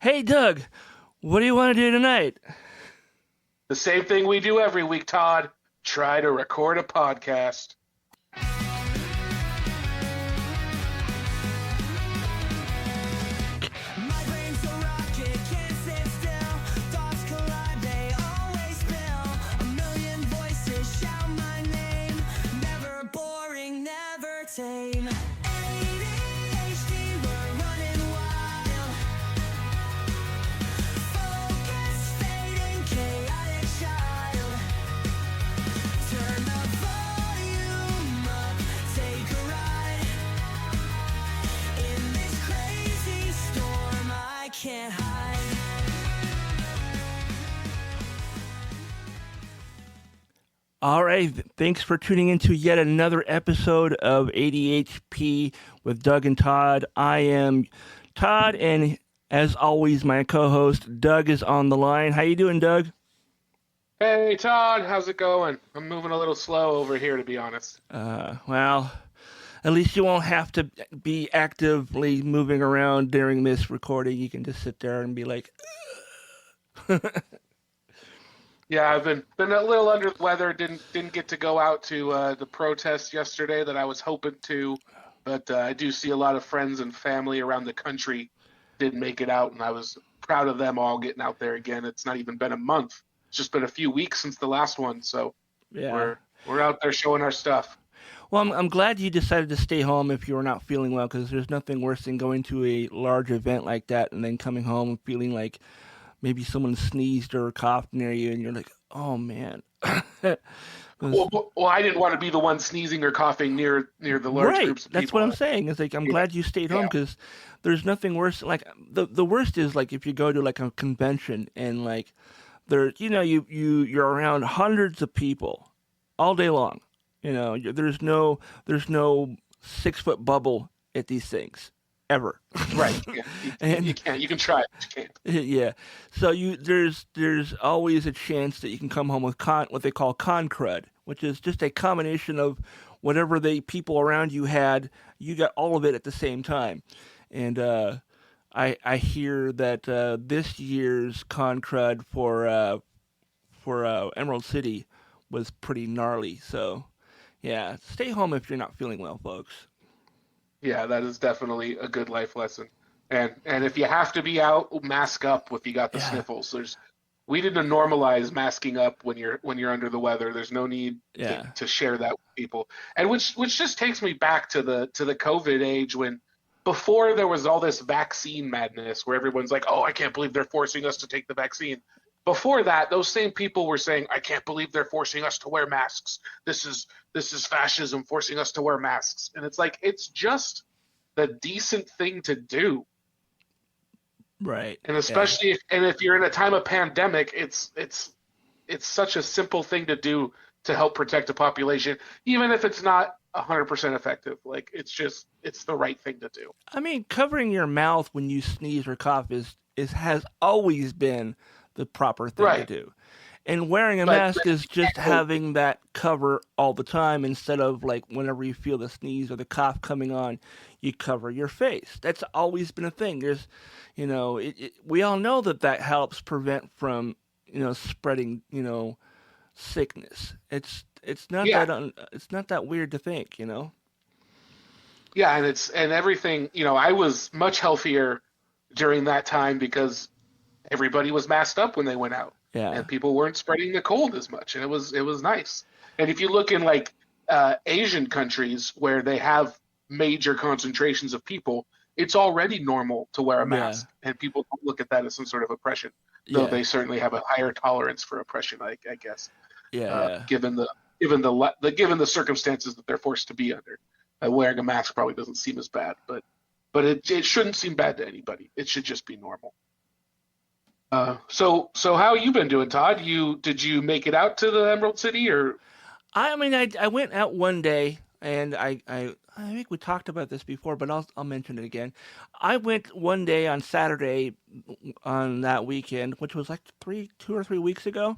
Hey, Doug, what do you want to do tonight? The same thing we do every week, Todd. Try to record a podcast. Same. ADHD, we're running wild. Focus fading, chaotic child. Turn the volume up, take a ride. In this crazy storm, I can't hide. All right, thanks for tuning in to yet another episode of ADHP with Doug and Todd. I am Todd, and as always, my co-host Doug is on the line. How you doing, Doug? Hey, Todd, how's it going? I'm moving a little slow over here, to be honest. Well, at least you won't have to be actively moving around during this recording. You can just sit there and be like, Yeah, I've been a little under the weather. Didn't get to go out to the protest yesterday that I was hoping to, but I do see a lot of friends and family around the country didn't make it out, and I was proud of them all getting out there again. It's not even been a month; it's just been a few weeks since the last one, so yeah. we're out there showing our stuff. Well, I'm glad you decided to stay home if you were not feeling well, because there's nothing worse than going to a large event like that and then coming home and feeling like maybe someone sneezed or coughed near you, and you're like, oh, man. Well, I didn't want to be the one sneezing or coughing near the large groups of people. That's what I'm saying. It's like, I'm glad you stayed home, because there's nothing worse. Like, the worst is, like, if you go to, like, a convention and, like, there, you're around hundreds of people all day long. There's no 6-foot bubble at these things. Ever. Right. Yeah. You can't. You can try it, but you can't. Yeah. So there's always a chance that you can come home with what they call con crud, which is just a combination of whatever the people around you had. You got all of it at the same time. And I hear that this year's con crud for Emerald City was pretty gnarly. So yeah, stay home if you're not feeling well, folks. Yeah, that is definitely a good life lesson. And if you have to be out, mask up if you got the sniffles. We didn't normalize masking up when you're under the weather. There's no need to share that with people. And which just takes me back to the COVID age, when before there was all this vaccine madness where everyone's like, "Oh, I can't believe they're forcing us to take the vaccine." Before that, those same people were saying, "I can't believe they're forcing us to wear masks. This is fascism, forcing us to wear masks." And it's like, it's just the decent thing to do. Right. And especially if you're in a time of pandemic, it's such a simple thing to do to help protect the population, even if it's not 100% effective. Like, it's the right thing to do. I mean, covering your mouth when you sneeze or cough has always been the proper thing to do. And wearing a mask is just having that cover all the time, instead of, like, whenever you feel the sneeze or the cough coming on, you cover your face. That's always been a thing. There's, we all know that helps prevent from, spreading, sickness. It's not it's not that weird to think, Yeah, and everything, I was much healthier during that time because everybody was masked up when they went out. Yeah. And people weren't spreading the cold as much, and it was nice. And if you look in, like, Asian countries where they have major concentrations of people, it's already normal to wear a mask, and people don't look at that as some sort of oppression. Though they certainly have a higher tolerance for oppression, I guess. Given the circumstances that they're forced to be under, wearing a mask probably doesn't seem as bad, but it shouldn't seem bad to anybody. It should just be normal. So how you been doing, Todd? Did you make it out to the Emerald City, or? I mean, I went out one day, and I think we talked about this before, but I'll mention it again. I went one day on Saturday on that weekend, which was like 2 or 3 weeks ago.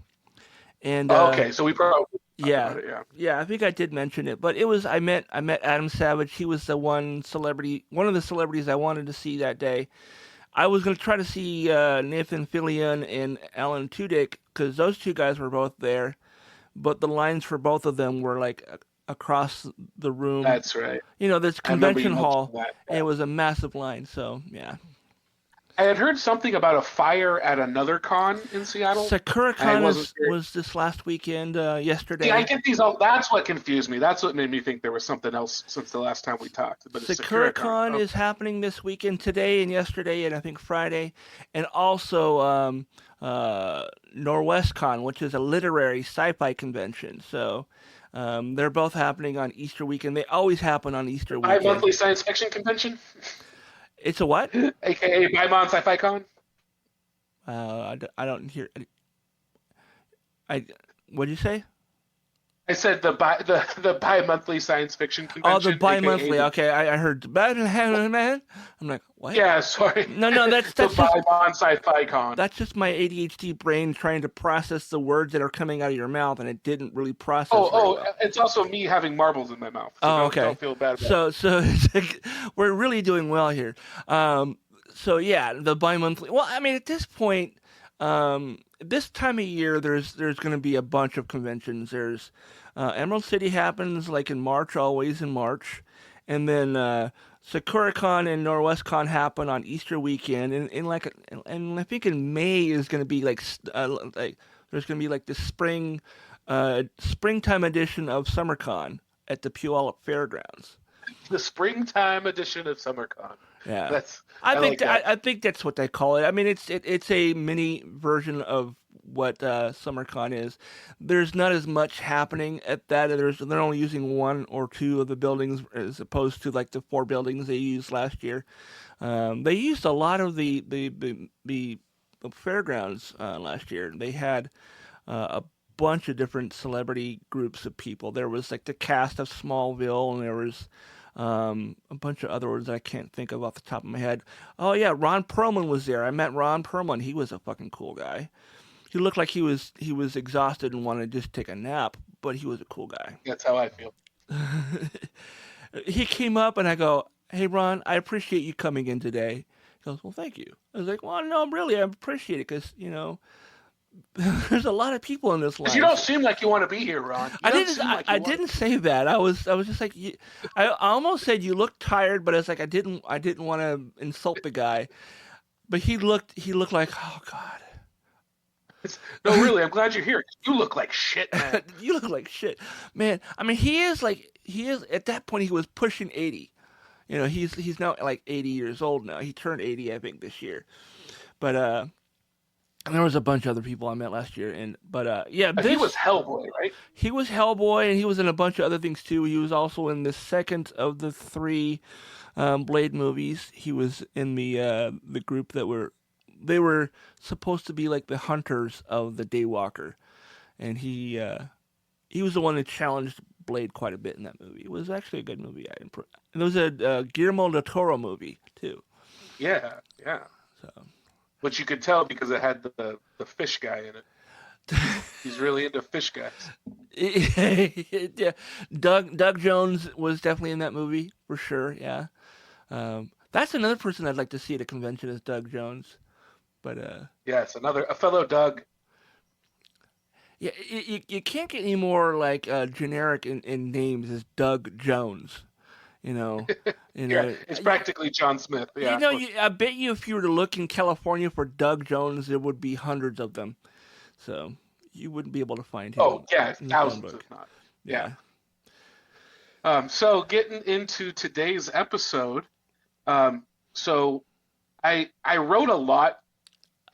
And okay, so we probably about it, yeah, I think I did mention it, but it was I met Adam Savage. He was one of the celebrities I wanted to see that day. I was going to try to see Nathan Fillion and Alan Tudyk because those two guys were both there, but the lines for both of them were like across the room. That's right. There's a I remember you convention hall, mentioned that, and yeah. it was a massive line. So yeah. I had heard something about a fire at another con in Seattle. SakuraCon wasn't sure. was this last weekend, yesterday. See, I get these all. That's what confused me. That's what made me think there was something else since the last time we talked. But it's SakuraCon SakuraCon. is happening this weekend, today and yesterday, and I think Friday, and also NorwestCon, which is a literary sci-fi convention. So they're both happening on Easter weekend. They always happen on Easter weekend. Bi-monthly science fiction convention. It's a what? AKA Bi-Mon Sci-Fi Con. I don't hear. What'd you say? I said the bi-monthly science fiction convention. Oh, the bi-monthly. AKA Okay, I heard man. I'm like, what? Yeah, sorry. No, that's the just Bi-Mon Sci-Fi Con. that's just my ADHD brain trying to process the words that are coming out of your mouth, and it didn't really process. Oh, it's also me having marbles in my mouth. So okay. Don't feel bad about it. So it's like, we're really doing well here. So yeah, the bi-monthly. Well, I mean, at this point, this time of year, there's going to be a bunch of conventions. There's Emerald City happens like in March, always in March, and then SakuraCon and NorwestCon happen on Easter weekend, and I think in May is going to be like there's going to be like the springtime edition of SummerCon at the Puyallup Fairgrounds. The springtime edition of SummerCon. Yeah, I think that's what they call it. I mean, it's a mini version of what SummerCon is. There's not as much happening at that. They're only using one or two of the buildings as opposed to like the 4 buildings they used last year. They used a lot of the fairgrounds last year. They had a bunch of different celebrity groups of people. There was like the cast of Smallville, and there was a bunch of other words that I can't think of off the top of my head. Oh yeah, Ron Perlman was there. I met Ron Perlman. He was a fucking cool guy. He looked like he was exhausted and wanted to just take a nap, but he was a cool guy. That's how I feel. He came up and I go, "Hey Ron, I appreciate you coming in today." He goes, "Well, thank you." I was like, "Well, no, really, I appreciate it because there's a lot of people in this line." You don't seem like you want to be here, Ron. I didn't say that. I was just like, I almost said you look tired, but it's like I didn't want to insult the guy. But he looked like, oh God. No, really, I'm glad you're here. You look like shit, man. You look like shit, man. I mean, he is at that point he was pushing 80. He's now like 80 years old now. He turned 80, I think, this year. But and there was a bunch of other people I met last year, he was Hellboy, right? He was Hellboy, and he was in a bunch of other things too. He was also in the second of the 3 Blade movies. He was in the group that were supposed to be like the hunters of the Daywalker, and he was the one that challenged Blade quite a bit in that movie. It was actually a good movie. And there was a Guillermo del Toro movie too. Yeah. So. Which you could tell because it had the fish guy in it. He's really into fish guys. Yeah, Doug Jones was definitely in that movie for sure. Yeah, that's another person I'd like to see at a convention is Doug Jones. But yes, a fellow Doug. Yeah, you can't get any more like generic in names as Doug Jones. Yeah, it's practically John Smith. Yeah. I bet you if you were to look in California for Doug Jones, there would be hundreds of them. So you wouldn't be able to find him. Oh yeah, thousands if not. Yeah. So getting into today's episode, so I wrote a lot.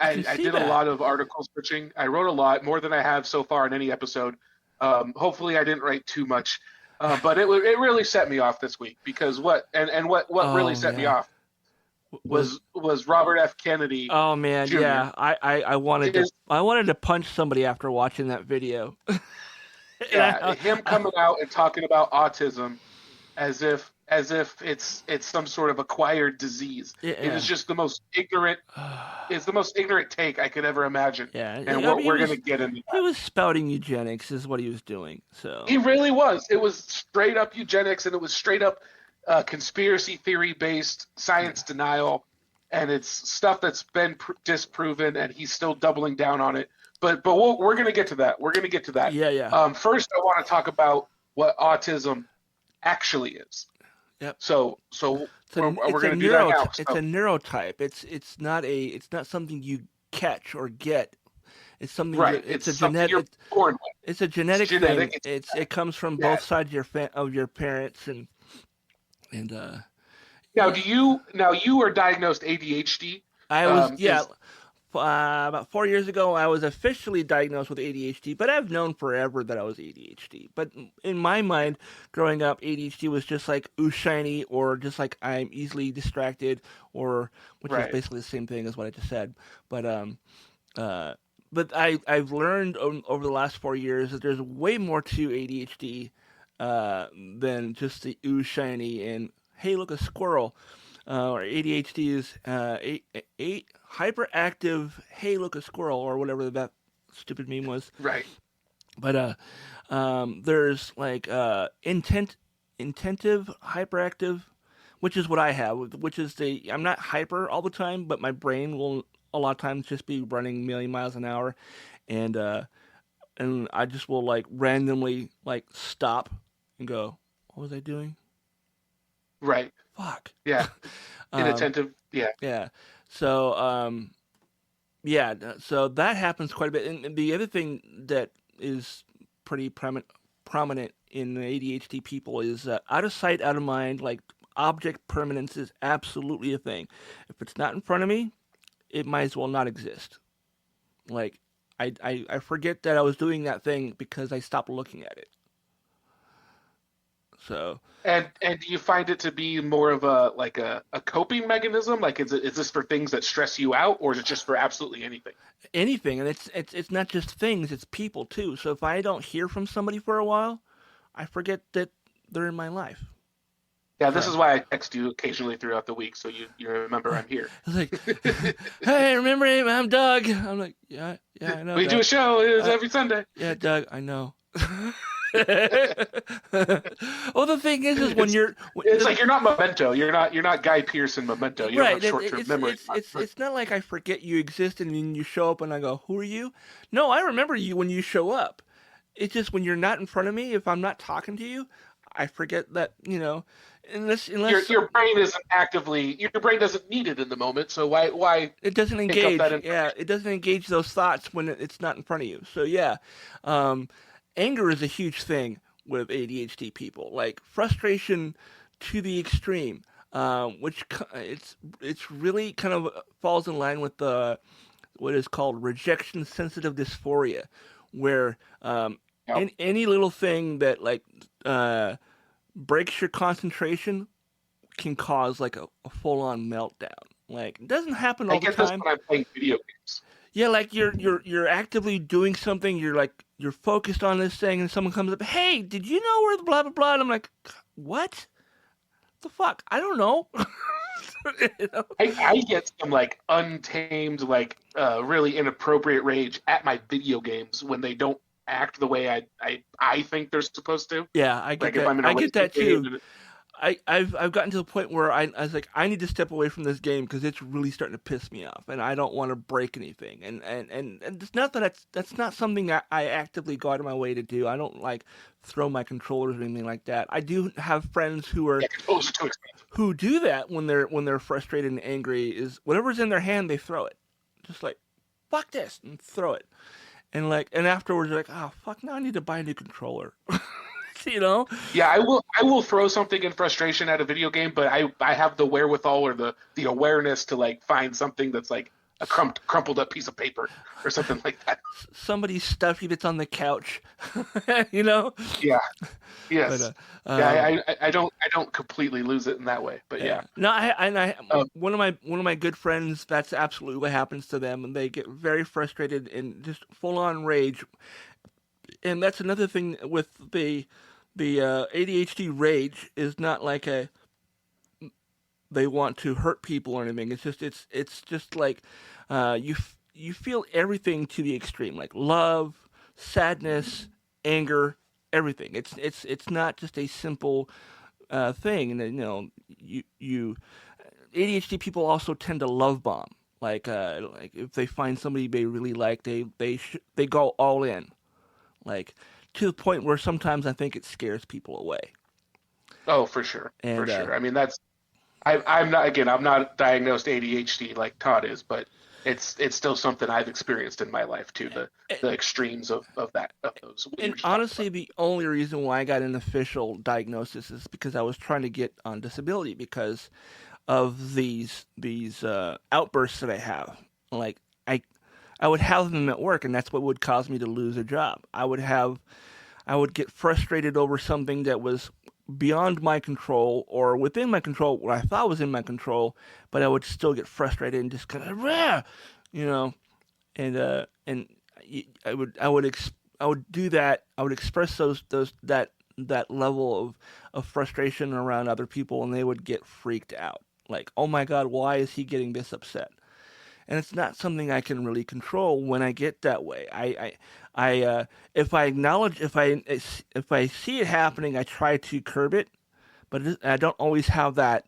I did a lot of article searching. I wrote a lot, more than I have so far in any episode. Hopefully I didn't write too much. But it really set me off this week because what really set me off was Robert F. Kennedy. Oh man, Jr. Yeah, I wanted to punch somebody after watching that video. Yeah, him coming out and talking about autism as if it's some sort of acquired disease. Yeah. It is just the most ignorant. It's the most ignorant take I could ever imagine. Yeah, and we're going to get into that. He was spouting eugenics, is what he was doing. So he really was. It was straight up eugenics, and it was straight up conspiracy theory based science denial. and it's stuff that's been disproven, and he's still doubling down on it. But we're going to get to that. We're going to get to that. Yeah. First, I want to talk about what autism actually is. Yep. So we're going to do that now. It's a neurotype. It's not something you catch or get. It's something. Right. It's a something genetic. you're born with. It's a genetic genetic. thing. It comes from both sides of your parents and. Now you were diagnosed ADHD. I was about 4 years ago. I was officially diagnosed with ADHD, but I've known forever that I was ADHD. But in my mind, growing up, ADHD was just like ooh shiny, or just like I'm easily distracted, which is basically the same thing as what I just said. But I've learned over the last 4 years that there's way more to ADHD than just the ooh shiny and hey look, a squirrel. Or ADHD is hyperactive hey look, a squirrel, or whatever that stupid meme was. Right. But there's like intentive hyperactive, which is what I have, which is I'm not hyper all the time, but my brain will a lot of times just be running a million miles an hour, and I just will like randomly like stop and go, what was I doing? Right. Fuck. Yeah. Inattentive. Yeah. Yeah. So so that happens quite a bit. And the other thing that is pretty prominent in the ADHD people is out of sight, out of mind. Like object permanence is absolutely a thing. If it's not in front of me, it might as well not exist. Like I forget that I was doing that thing because I stopped looking at it. So. And do you find it to be more of a coping mechanism? Like, is this for things that stress you out, or is it just for absolutely anything? Anything, and it's not just things; it's people too. So if I don't hear from somebody for a while, I forget that they're in my life. Yeah, this is why I text you occasionally throughout the week, so you remember I'm here. It's like, hey, remember me? I'm Doug. I'm like, yeah, I know. We do a show every Sunday. Yeah, Doug, I know. Well, the thing is when it's like you're not Memento. You're not Guy Pearce in Memento. You don't have short-term memory. It's not like I forget you exist and then you show up and I go, who are you? No, I remember you when you show up. It's just when you're not in front of me, if I'm not talking to you, I forget that, unless your brain isn't your brain doesn't need it in the moment. So why it doesn't engage? Yeah, it doesn't engage those thoughts when it's not in front of you. So yeah. Anger is a huge thing with ADHD people, like frustration to the extreme, which it's really kind of falls in line with what is called rejection-sensitive dysphoria, where any little thing that like breaks your concentration can cause like a full-on meltdown. Like it doesn't happen all the time. I get this when I'm playing video games. Yeah, like you're actively doing something. You're focused on this thing, and someone comes up. Hey, did you know where the blah blah blah? And I'm like, what? The fuck? I don't know. I get some like untamed, like really inappropriate rage at my video games when they don't act the way I think they're supposed to. Yeah, I get that. I get that too. I've gotten to the point where I was like, I need to step away from this game because it's really starting to piss me off, and I don't want to break anything. And it's not that that's not something I actively go out of my way to do. I don't like throw my controllers or anything like that. I do have friends who who do that when they're frustrated and angry. Is whatever's in their hand, they throw it, just like fuck this and throw it, and afterwards they're like, oh fuck, now I need to buy a new controller. Yeah, I will throw something in frustration at a video game, but I have the wherewithal or the awareness to like find something that's like a crumpled up piece of paper or something like that. Somebody's stuffy that's on the couch. Yeah. Yes. But, I don't completely lose it in that way, but yeah. No, one of my good friends, that's absolutely what happens to them, and they get very frustrated and just full on rage. And that's another thing with the ADHD rage is not like they want to hurt people or anything. It's just like you feel everything to the extreme, like love, sadness, anger, everything. It's not just a simple thing. And ADHD people also tend to love bomb. Like if they find somebody they really like, they go all in. Like to the point where sometimes I think it scares people away. Oh, for sure, And for sure. I mean, I'm not diagnosed ADHD like Todd is, but it's still something I've experienced in my life too. The extremes of those. And honestly, the only reason why I got an official diagnosis is because I was trying to get on disability because of these outbursts that I have. Like I would have them at work, and that's what would cause me to lose a job. I would get frustrated over something that was beyond my control or within my control, what I thought was in my control, but I would still get frustrated and just kind of, you know, and I would do that. I would express that level of frustration around other people, and they would get freaked out. Like, oh my God, why is he getting this upset? And it's not something I can really control when I get that way. If I acknowledge, if I see it happening, I try to curb it, but I don't always have that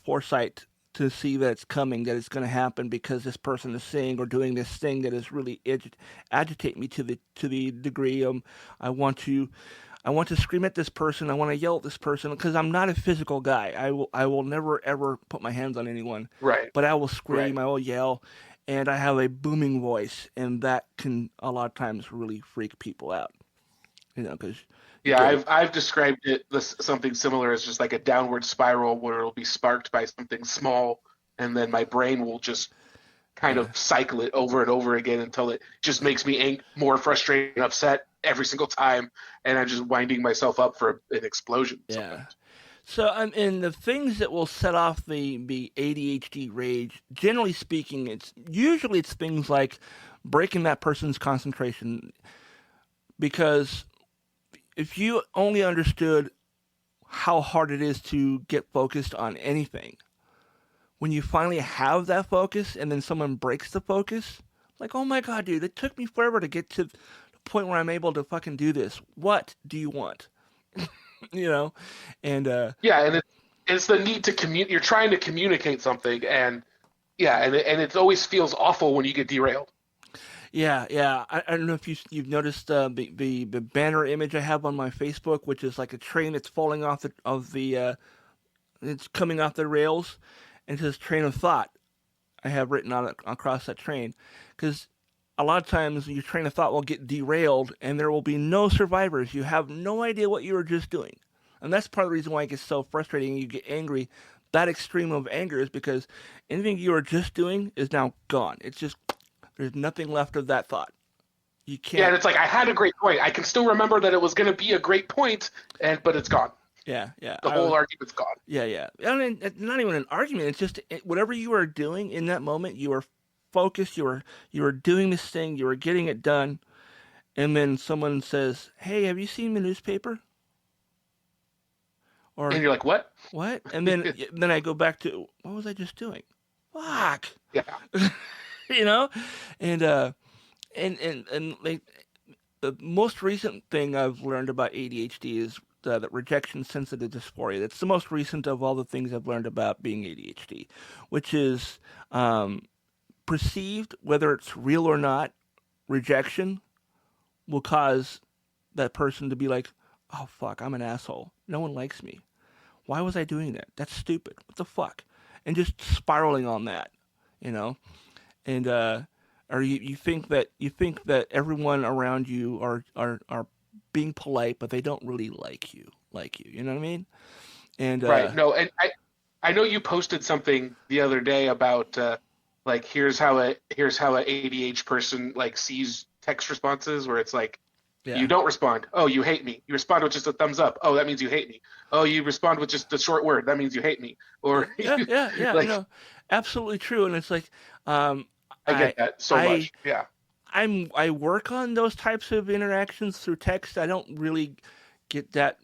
foresight to see that it's coming, that it's going to happen because this person is saying or doing this thing that is really agitate me to the degree I want to scream at this person. I want to yell at this person because I'm not a physical guy. I will never ever put my hands on anyone. Right. But I will scream. Right. I will yell, and I have a booming voice, and that can a lot of times really freak people out. You know, because I've described it something similar as just like a downward spiral where it'll be sparked by something small, and then my brain will just kind of cycle it over and over again until it just makes me more frustrated and upset every single time, and I'm just winding myself up for an explosion. Yeah. Sometimes. So, and the things that will set off the ADHD rage, generally speaking, it's things like breaking that person's concentration. Because if you only understood how hard it is to get focused on anything, when you finally have that focus and then someone breaks the focus, like, oh my God, dude, it took me forever to get to the point where I'm able to fucking do this. What do you want? You know? And and it's the need to communicate. You're trying to communicate something, and it always feels awful when you get derailed. Yeah. I don't know if you've noticed the banner image I have on my Facebook, which is like a train that's falling off it's coming off the rails, and it says train of thought. I have written on it across that train, because a lot of times your train of thought will get derailed, and there will be no survivors. You have no idea what you were just doing, and that's part of the reason why it gets so frustrating. You get angry. That extreme of anger is because anything you were just doing is now gone. It's just there's nothing left of that thought. You can't. Yeah, and it's like I had a great point. I can still remember that it was going to be a great point, but it's gone. Yeah. The whole argument's gone. Yeah. And it's not even an argument. It's just whatever you are doing in that moment, you are focused. You are doing this thing. You are getting it done, and then someone says, "Hey, have you seen the newspaper?" Or and you're like, "What? What?" And then I go back to what was I just doing? Fuck. Yeah. You know, and like the most recent thing I've learned about ADHD is that rejection sensitive dysphoria. That's the most recent of all the things I've learned about being ADHD, which is perceived, whether it's real or not, rejection will cause that person to be like, oh fuck, I'm an asshole. No one likes me. Why was I doing that? That's stupid. What the fuck? And just spiraling on that, you know? And or you think that everyone around you are being polite, but they don't really like you. You know what I mean? And right. No, and I know you posted something the other day about like here's how a ADHD person like sees text responses, where it's like you don't respond. Oh, you hate me. You respond with just a thumbs up. Oh, that means you hate me. Oh, you respond with just a short word. That means you hate me. Or yeah. Like, no, absolutely true. And it's like I get that so much. Yeah. I work on those types of interactions through text. I don't really get that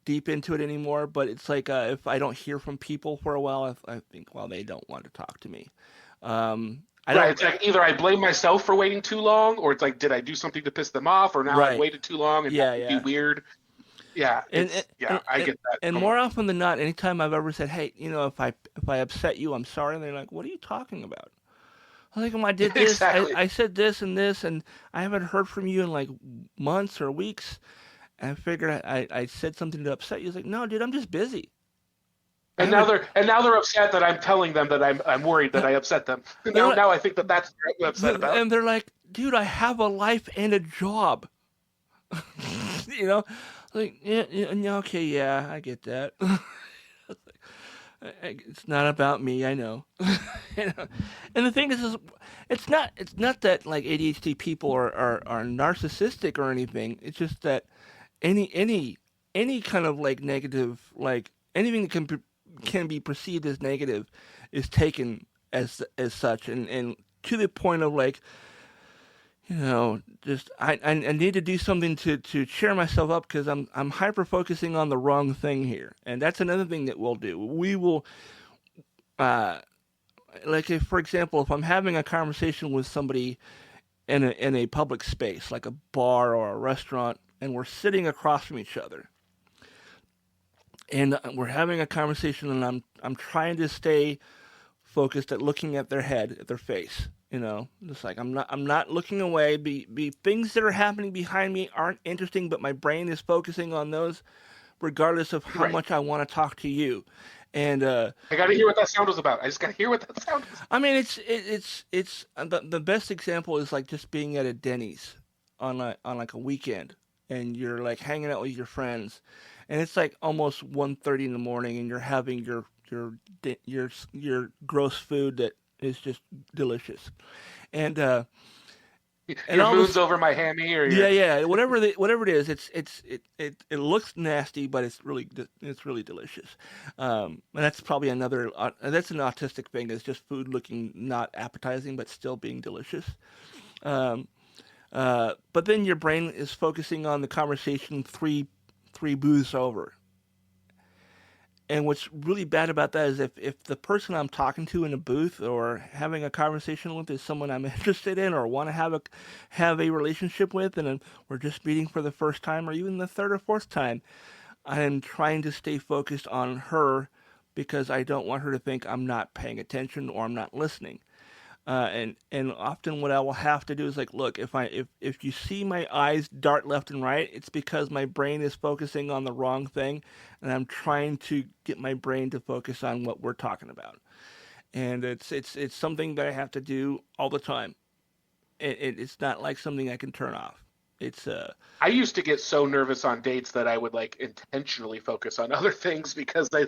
deep into it anymore, but it's like if I don't hear from people for a while, I think, well, they don't want to talk to me. It's like either I blame myself for waiting too long, or it's like, did I do something to piss them off, or now I waited too long and be weird. Yeah, And, I get that. and more often than not, anytime I've ever said, "Hey, if I upset you, I'm sorry," and they're like, "What are you talking about?" I'm like, "Well, I did this. Exactly. I said this, and I haven't heard from you in like months or weeks." And I figured I said something to upset you. It's like, "No, dude, I'm just busy." And now they're upset that I'm telling them that I'm worried that I upset them. Now I think that's what they're upset about. And they're like, "Dude, I have a life and a job." Like, yeah, okay, yeah, I get that. It's not about me, I know. And the thing is it's not that like ADHD people are narcissistic or anything. It's just that any kind of like negative, like anything that can be perceived as negative is taken as such, and to the point of like, just I need to do something to cheer myself up because I'm hyper focusing on the wrong thing here, and that's another thing that we'll do. We will, like if, for example, if I'm having a conversation with somebody in a public space like a bar or a restaurant, and we're sitting across from each other, and we're having a conversation, and I'm trying to stay focused at looking at their head, at their face. Just like I'm not looking away. Be things that are happening behind me aren't interesting, but my brain is focusing on those, regardless of how much I want to talk to you. And I got to hear what that sound was about. I just got to hear what that sound was. I mean, it's the best example is like just being at a Denny's on like a weekend, and you're like hanging out with your friends, and it's like almost 1:30 in the morning, and you're having your gross food that is just delicious, and your moon's over my hammy, or whatever it is, it looks nasty, but it's really delicious, and that's probably another that's an autistic thing. It's just food looking not appetizing but still being delicious, but then your brain is focusing on the conversation three booths over. And what's really bad about that is if the person I'm talking to in a booth or having a conversation with is someone I'm interested in or want to have a relationship with, and we're just meeting for the first time or even the third or fourth time, I'm trying to stay focused on her because I don't want her to think I'm not paying attention or I'm not listening. And often what I will have to do is like, look, if you see my eyes dart left and right, it's because my brain is focusing on the wrong thing, and I'm trying to get my brain to focus on what we're talking about. And it's something that I have to do all the time. It's not like something I can turn off. I used to get so nervous on dates that I would like intentionally focus on other things because I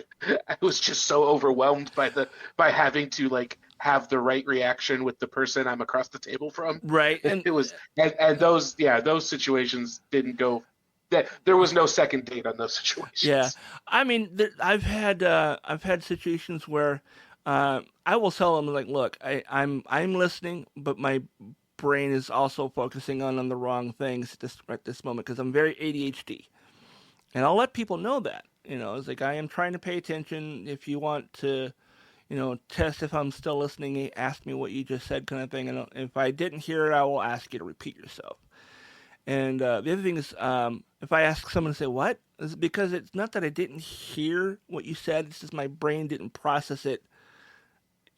was just so overwhelmed by having to like have the right reaction with the person I'm across the table from. Right. And it was and those situations didn't go. There was no second date on those situations. Yeah, I mean, I've had situations where I will tell them like, look, I'm listening, but my brain is also focusing on the wrong things at this moment because I'm very ADHD, and I'll let people know that. It's like I am trying to pay attention. If you want to, test if I'm still listening, ask me what you just said, kind of thing. And if I didn't hear it, I will ask you to repeat yourself. And the other thing is, if I ask someone to say what, it's because it's not that I didn't hear what you said. It's just my brain didn't process it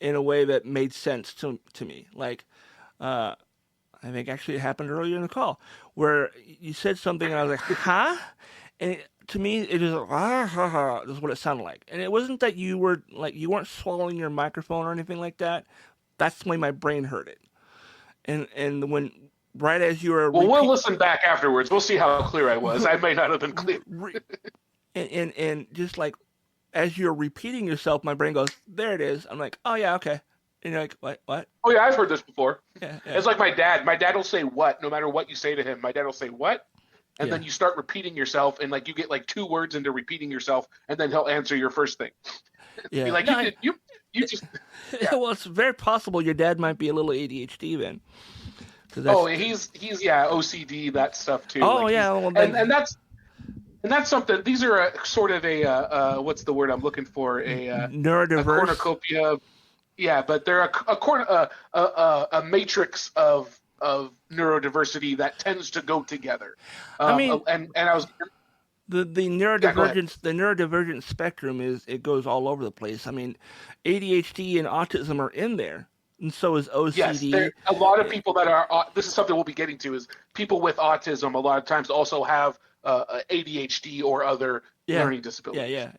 in a way that made sense to me. Like, I think actually it happened earlier in the call where you said something and I was like, huh? And to me, it is is what it sounded like. And it wasn't that you weren't swallowing your microphone or anything like that. That's the way my brain heard it. And when right as you were we'll listen back afterwards. We'll see how clear I was. I may not have been clear. and just like as you're repeating yourself, my brain goes, there it is. I'm like, oh yeah, okay. And you're like, what? Oh yeah, I've heard this before. Yeah. It's like my dad. My dad will say what, no matter what you say to him. My dad will say what, and then you start repeating yourself, and like you get like 2 words into repeating yourself, and then he'll answer your first thing. Yeah. Be like, you just. Yeah. Well, it's very possible your dad might be a little ADHD then. Oh, he's OCD, that stuff too. Oh, like yeah, well, then... and that's something. These are a sort of a what's the word I'm looking for? A neurodiverse. A cornucopia. Yeah, but they're a matrix of neurodiversity that tends to go together. I mean, and I was The neurodivergent spectrum it goes all over the place. I mean, ADHD and autism are in there, and so is Yes, OCD. there a lot of people that are. This is something we'll be getting to. Is people with autism a lot of times also have ADHD or other Yeah, learning disabilities. yeah.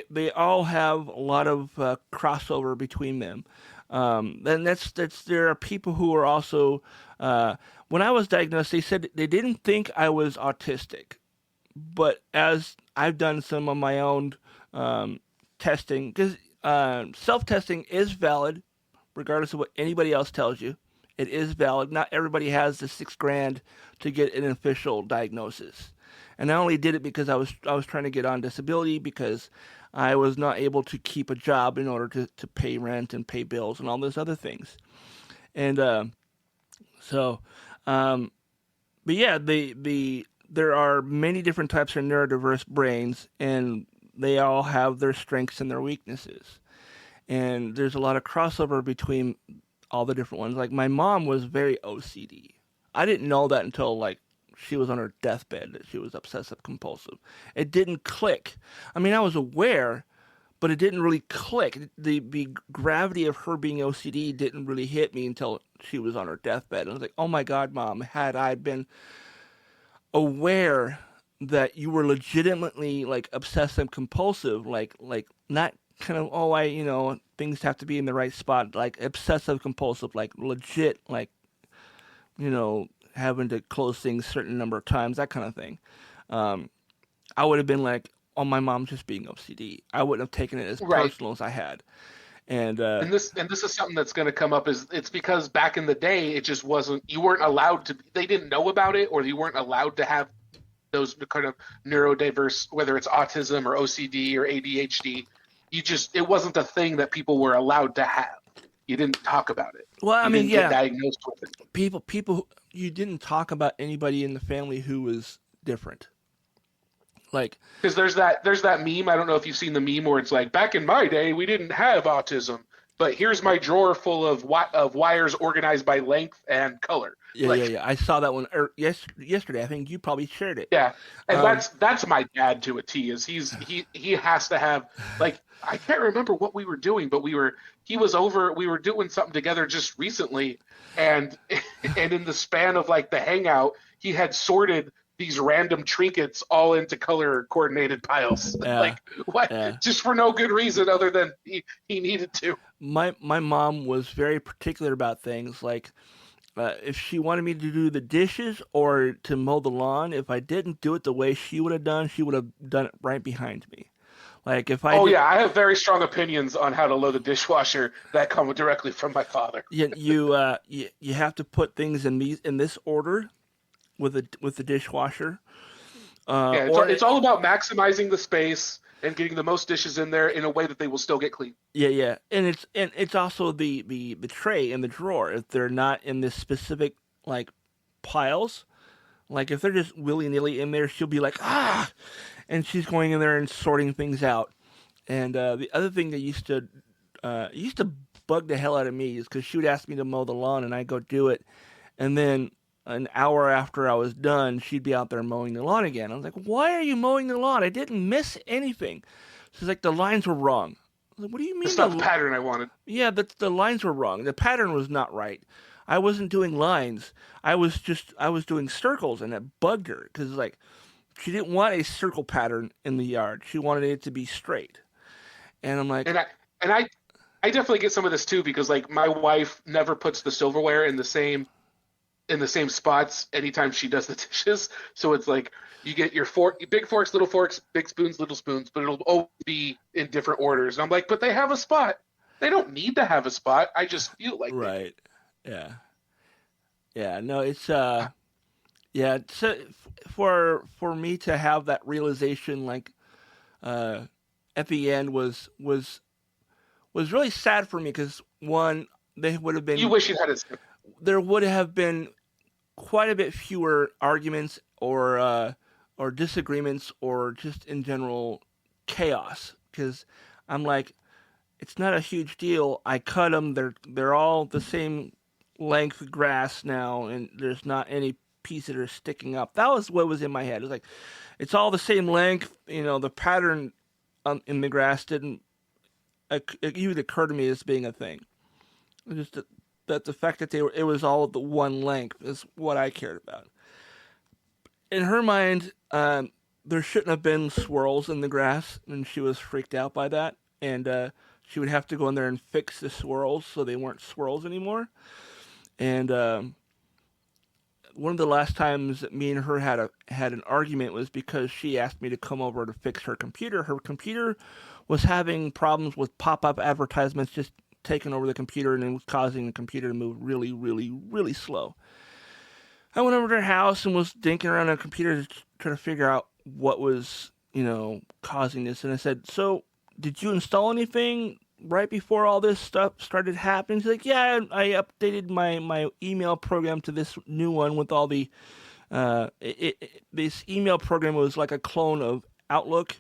They all have a lot of crossover between them. And that's there are people who are also. When I was diagnosed, they said they didn't think I was autistic, but as I've done some of my own testing, because self-testing is valid, regardless of what anybody else tells you. It is valid. Not everybody has the $6,000 to get an official diagnosis. And I only did it because I was trying to get on disability because I was not able to keep a job in order to pay rent and pay bills and all those other things. And so, um, but yeah, there are many different types of neurodiverse brains, and they all have their strengths and their weaknesses. And there's a lot of crossover between all the different ones. Like my mom was very OCD. I didn't know that until like she was on her deathbed that she was obsessive compulsive. It didn't click. I mean, I was aware, but it didn't really click. The gravity of her being OCD didn't really hit me until she was on her deathbed. And I was like, oh my God, Mom, had I been aware that you were legitimately like obsessive compulsive, like not kind of things have to be in the right spot, like obsessive compulsive, like legit, like having to close things a certain number of times, that kind of thing. I would have been like, oh, my mom's just being OCD. I wouldn't have taken it as Right. personal as I had. And And this is something that's going to come up. Is it's because back in the day, it just wasn't. You weren't allowed to. They didn't know about it, or you weren't allowed to have those kind of neurodiverse, whether it's autism or OCD or ADHD. It wasn't a thing that people were allowed to have. You didn't talk about it. well, I You mean, didn't get yeah, diagnosed with it. people, you didn't talk about anybody in the family who was different. Like, Because there's that meme. I don't know if you've seen the meme where it's like, back in my day, we didn't have autism, but here's my drawer full of wires organized by length and color. yeah. I saw that one yesterday. I think you probably shared it. Yeah, and Um, that's my dad to a T. Is he has to have, like, I can't remember what we were doing, but we were doing something together just recently, and and in the span of like the hangout, he had sorted these random trinkets all into color coordinated piles. Yeah, Like, what? yeah. Just for no good reason other than he needed to. My mom was very particular about things like if she wanted me to do the dishes or to mow the lawn. If I didn't do it the way she would have done, she would have done it right behind me. Like if I Oh did, yeah, I have very strong opinions on how to load the dishwasher that come directly from my father. you have to put things in this order with the dishwasher. Yeah, Or it's all about maximizing the space and getting the most dishes in there in a way that they will still get clean. yeah, and it's also the tray in the drawer. If they're not in this specific like piles, like if they're just willy nilly in there, she'll be like and she's going in there and sorting things out. And the other thing that used to bug the hell out of me is because she would ask me to mow the lawn and I go do it, and then an hour after I was done, she'd be out there mowing the lawn again. I was like, "Why are you mowing the lawn? I didn't miss anything." She's like, "The lines were wrong." I was like, "What do you mean?" It's not the pattern I wanted. Yeah, the lines were wrong. The pattern was not right. I wasn't doing lines. I was doing circles, and it bugged her because like she didn't want a circle pattern in the yard. She wanted it to be straight. And I'm like, And I definitely get some of this too because like my wife never puts the silverware in the same spots anytime she does the dishes. So it's like you get your big forks, big spoons, little spoons, but it'll always be in different orders. And I'm like, but they have a spot. They don't need to have a spot. I just feel like right, yeah, yeah. No, it's yeah. So for me to have that realization, like at the end, was really sad for me because one, they would have you been wish you had it. there would have been quite a bit fewer arguments or disagreements or just in general chaos because I'm like, it's not a huge deal. I cut them. They're all the same length grass now, and there's not any pieces that are sticking up. That was what was in my head. It was like, it's all the same length. The pattern in the grass didn't even occur to me as being a thing. It just that the fact that it was all the one length is what I cared about. In her mind, there shouldn't have been swirls in the grass, and she was freaked out by that. And she would have to go in there and fix the swirls so they weren't swirls anymore. And one of the last times that me and her had an argument was because she asked me to come over to fix her computer. Her computer was having problems with pop-up advertisements just taking over the computer, and it was causing the computer to move really, really, really slow. I went over to her house and was dinking around on the computer to try to figure out what was, causing this. And I said, so did you install anything right before all this stuff started happening? She's like, yeah, I updated my email program to this new one with all the, this email program was like a clone of Outlook,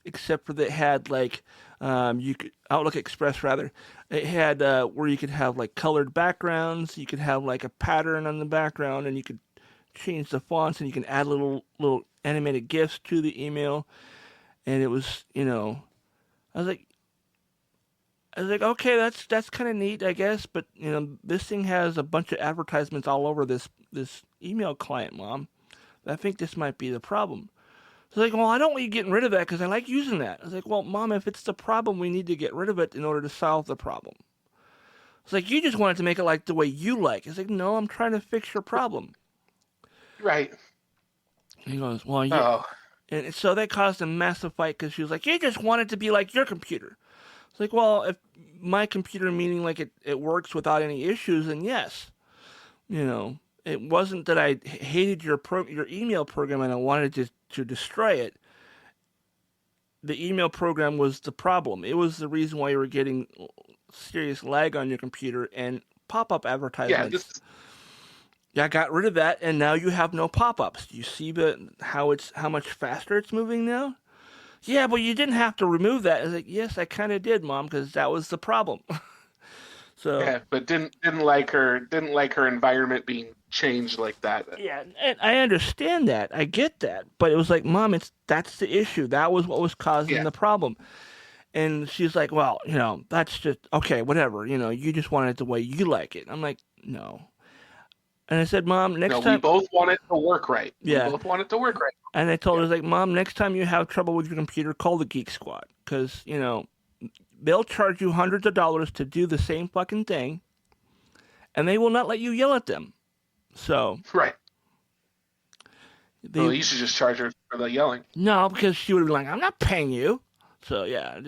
except for that it had like, Outlook Express rather. It had where you could have like colored backgrounds, you could have like a pattern on the background, and you could change the fonts, and you can add little animated GIFs to the email. And it was, I was like, okay, that's kind of neat, I guess, but this thing has a bunch of advertisements all over this email client, Mom. I think this might be the problem. So like, well, I don't want you getting rid of that because I like using that. I was like, well, Mom, if it's the problem, we need to get rid of it in order to solve the problem. It's like, you just wanted to make it like the way you like. It's like, no, I'm trying to fix your problem. Right. He goes, well, yeah. And so that caused a massive fight because she was like, you just want it to be like your computer. It's like, well, if my computer, meaning like it works without any issues, then yes. It wasn't that I hated your email program and I wanted to destroy it. The email program was the problem. It was the reason why you were getting serious lag on your computer and pop-up advertisements. Yeah, I got rid of that, and now you have no pop-ups. Do you see how much faster it's moving now? Yeah, but you didn't have to remove that. I was like, yes, I kind of did, Mom, because that was the problem. So yeah, but didn't like her environment being changed like that. Yeah, and I understand that. I get that. But it was like, Mom, that's the issue. That was what was causing the problem. And she's like, well, that's just, okay, whatever. You just want it the way you like it. I'm like, no. And I said, Mom, next time... we both want it to work right. Yeah. We both want it to work right. And I told her, like, Mom, next time you have trouble with your computer, call the Geek Squad. Because, they'll charge you hundreds of dollars to do the same fucking thing. And they will not let you yell at them. So... Right. Well, you should just charge her for the yelling. No, because she would be like, I'm not paying you. So, yeah,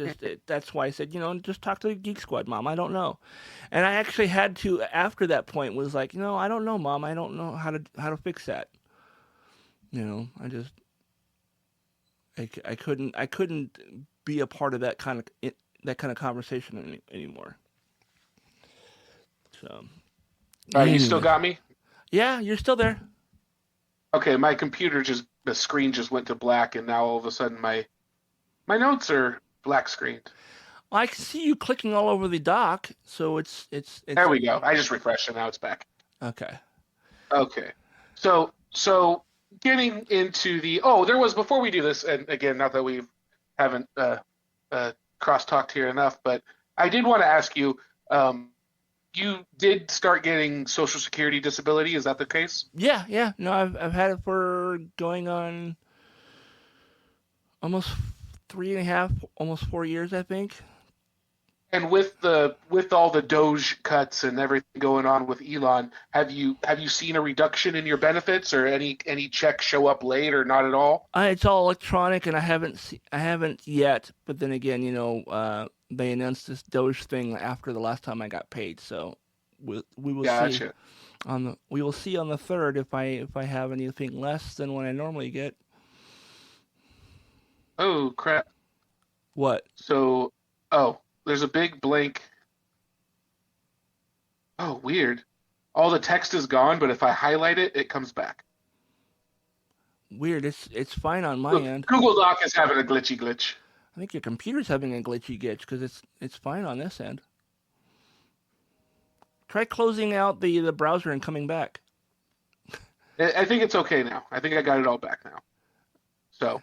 that's why I said, just talk to the Geek Squad, Mom. I don't know. And I actually had to, after that point, was like, I don't know, Mom. I don't know how to fix that. I couldn't be a part of that kind of conversation anymore. So. All right, anyway. You still got me? Yeah, you're still there. Okay, my computer the screen just went to black, and now all of a sudden my notes are black screened. Well, I can see you clicking all over the dock, so it's. There we go. I just refreshed it, now it's back. Okay. So getting into there was, before we do this, and again, not that we haven't cross-talked here enough, but I did want to ask you, you did start getting Social Security disability, is that the case? Yeah. No, I've had it for going on almost 3.5, almost 4 years, I think. And with all the Doge cuts and everything going on with Elon, have you seen a reduction in your benefits, or any checks show up late, or not at all? It's all electronic, and I haven't yet. But then again, they announced this Doge thing after the last time I got paid, so we will see. We will see on the 3rd if I have anything less than what I normally get. Oh crap! What? So, there's a big blank. Oh, weird. All the text is gone, but if I highlight it, it comes back. Weird. It's fine on my end. Google Doc is having a glitch. I think your computer's having a glitchy glitch because it's fine on this end. Try closing out the browser and coming back. I think it's okay now. I think I got it all back now.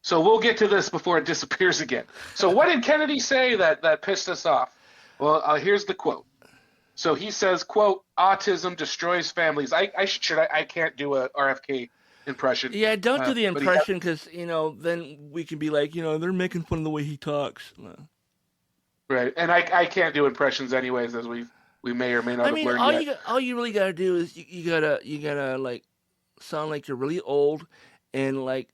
So we'll get to this before it disappears again. So what did Kennedy say that pissed us off? Well, here's the quote. So he says, quote, autism destroys families. I can't do a RFK impression. Yeah, don't do the impression because, then we can be like, they're making fun of the way he talks. Right. And I can't do impressions anyways, as we may or may not have learned yet. All you really got to do is you gotta like sound like you're really old and like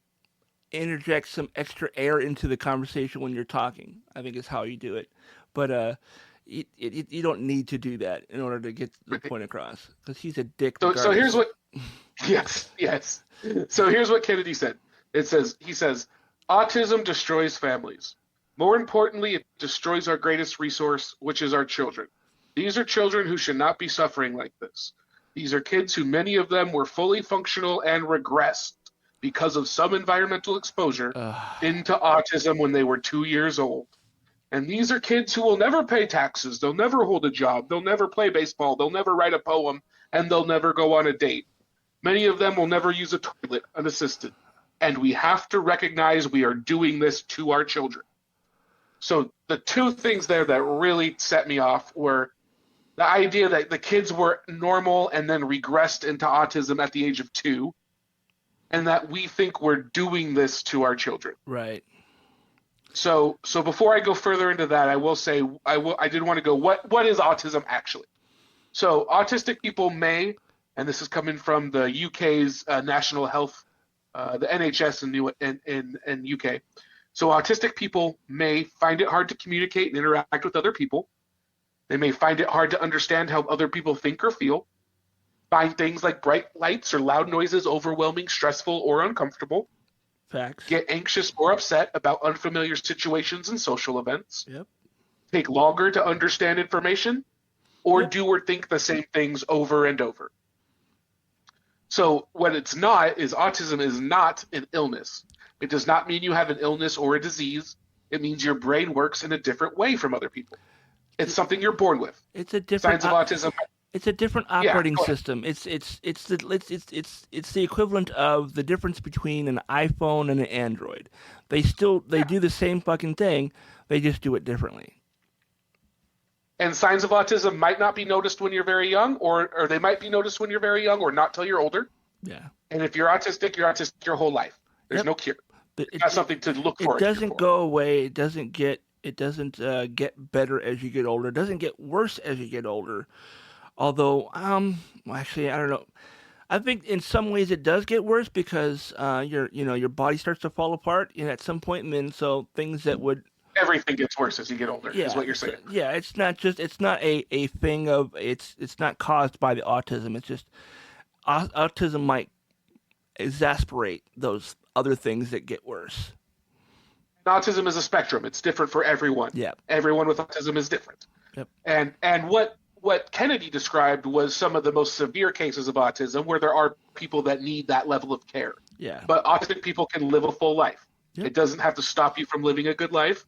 interject some extra air into the conversation when you're talking. I think is how you do it. But you don't need to do that in order to get the point across because he's a dick. So here's what. Yes. So here's what Kennedy said. He says, autism destroys families. More importantly, it destroys our greatest resource, which is our children. These are children who should not be suffering like this. These are kids who many of them were fully functional and regressed because of some environmental exposure into autism when they were 2 years old. And these are kids who will never pay taxes. They'll never hold a job. They'll never play baseball. They'll never write a poem. And they'll never go on a date. Many of them will never use a toilet unassisted. And we have to recognize we are doing this to our children. So the two things there that really set me off were the idea that the kids were normal and then regressed into autism at the age of 2, and that we think we're doing this to our children. Right. So before I go further into that, I will say I did want to go what is autism actually? So autistic people may, and this is coming from the UK's National Health, the NHS in UK. So autistic people may find it hard to communicate and interact with other people. They may find it hard to understand how other people think or feel, find things like bright lights or loud noises overwhelming, stressful, or uncomfortable. Facts. Get anxious or upset about unfamiliar situations and social events. Yep. Take longer to understand information, or do or think the same things over and over. So what it's not is autism is not an illness. It does not mean you have an illness or a disease. It means your brain works in a different way from other people. It's something you're born with. It's a different signs of autism. It's a different operating system. It's the equivalent of the difference between an iPhone and an Android. They do the same fucking thing. They just do it differently. And signs of autism might not be noticed when you're very young, or they might be noticed when you're very young, or not till you're older. Yeah. And if you're autistic your whole life. There's no cure. It's something to look for. It doesn't go away. It doesn't get better as you get older. It doesn't get worse as you get older. Although, actually, I don't know. I think in some ways it does get worse because your body starts to fall apart at some point, and then so things that would everything gets worse as you get older. Is what you're saying? Yeah, it's not a thing of it's not caused by the autism. It's just autism might exacerbate those other things that get worse. Autism is a spectrum. It's different for everyone. Yeah. Everyone with autism is different. Yep. And what Kennedy described was some of the most severe cases of autism where there are people that need that level of care. Yeah. But autistic people can live a full life. Yep. It doesn't have to stop you from living a good life.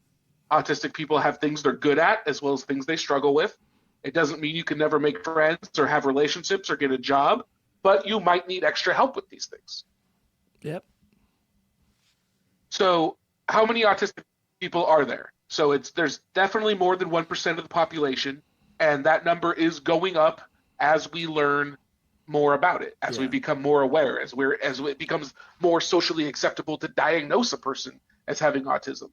Autistic people have things they're good at as well as things they struggle with. It doesn't mean you can never make friends or have relationships or get a job, but you might need extra help with these things. Yep. So how many autistic people are there? So there's definitely more than 1% of the population, and that number is going up as we learn more about it, as we become more aware, as it becomes more socially acceptable to diagnose a person as having autism.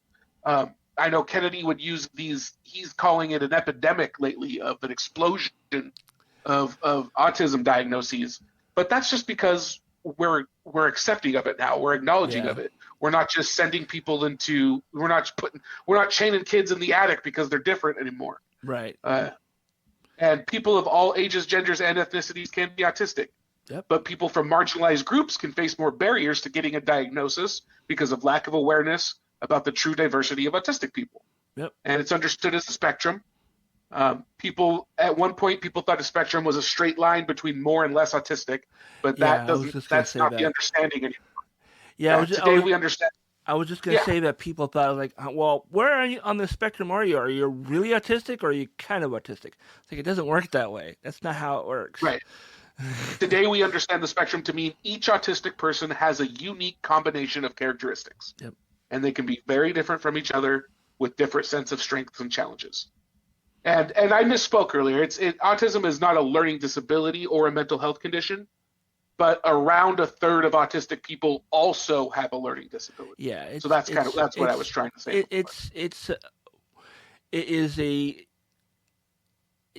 I know Kennedy would use he's calling it an epidemic lately of an explosion of autism diagnoses, but that's just because we're accepting of it now. We're acknowledging of it. We're not just sending people we're not chaining kids in the attic because they're different anymore. Right. And people of all ages, genders, and ethnicities can be autistic. Yep. But people from marginalized groups can face more barriers to getting a diagnosis because of lack of awareness about the true diversity of autistic people. Yep. And it's understood as a spectrum. At one point, people thought a spectrum was a straight line between more and less autistic, but that's not the understanding anymore. Yeah, today we understand. I was just going to say that people thought, like, well, where are you on the spectrum are you? Are you really autistic or are you kind of autistic? It's like, it doesn't work that way. That's not how it works. Right. Today we understand the spectrum to mean each autistic person has a unique combination of characteristics. Yep. And they can be very different from each other with different sets of strengths and challenges. And I misspoke earlier. Autism is not a learning disability or a mental health condition, but around a third of autistic people also have a learning disability. Yeah. So that's what I was trying to say. It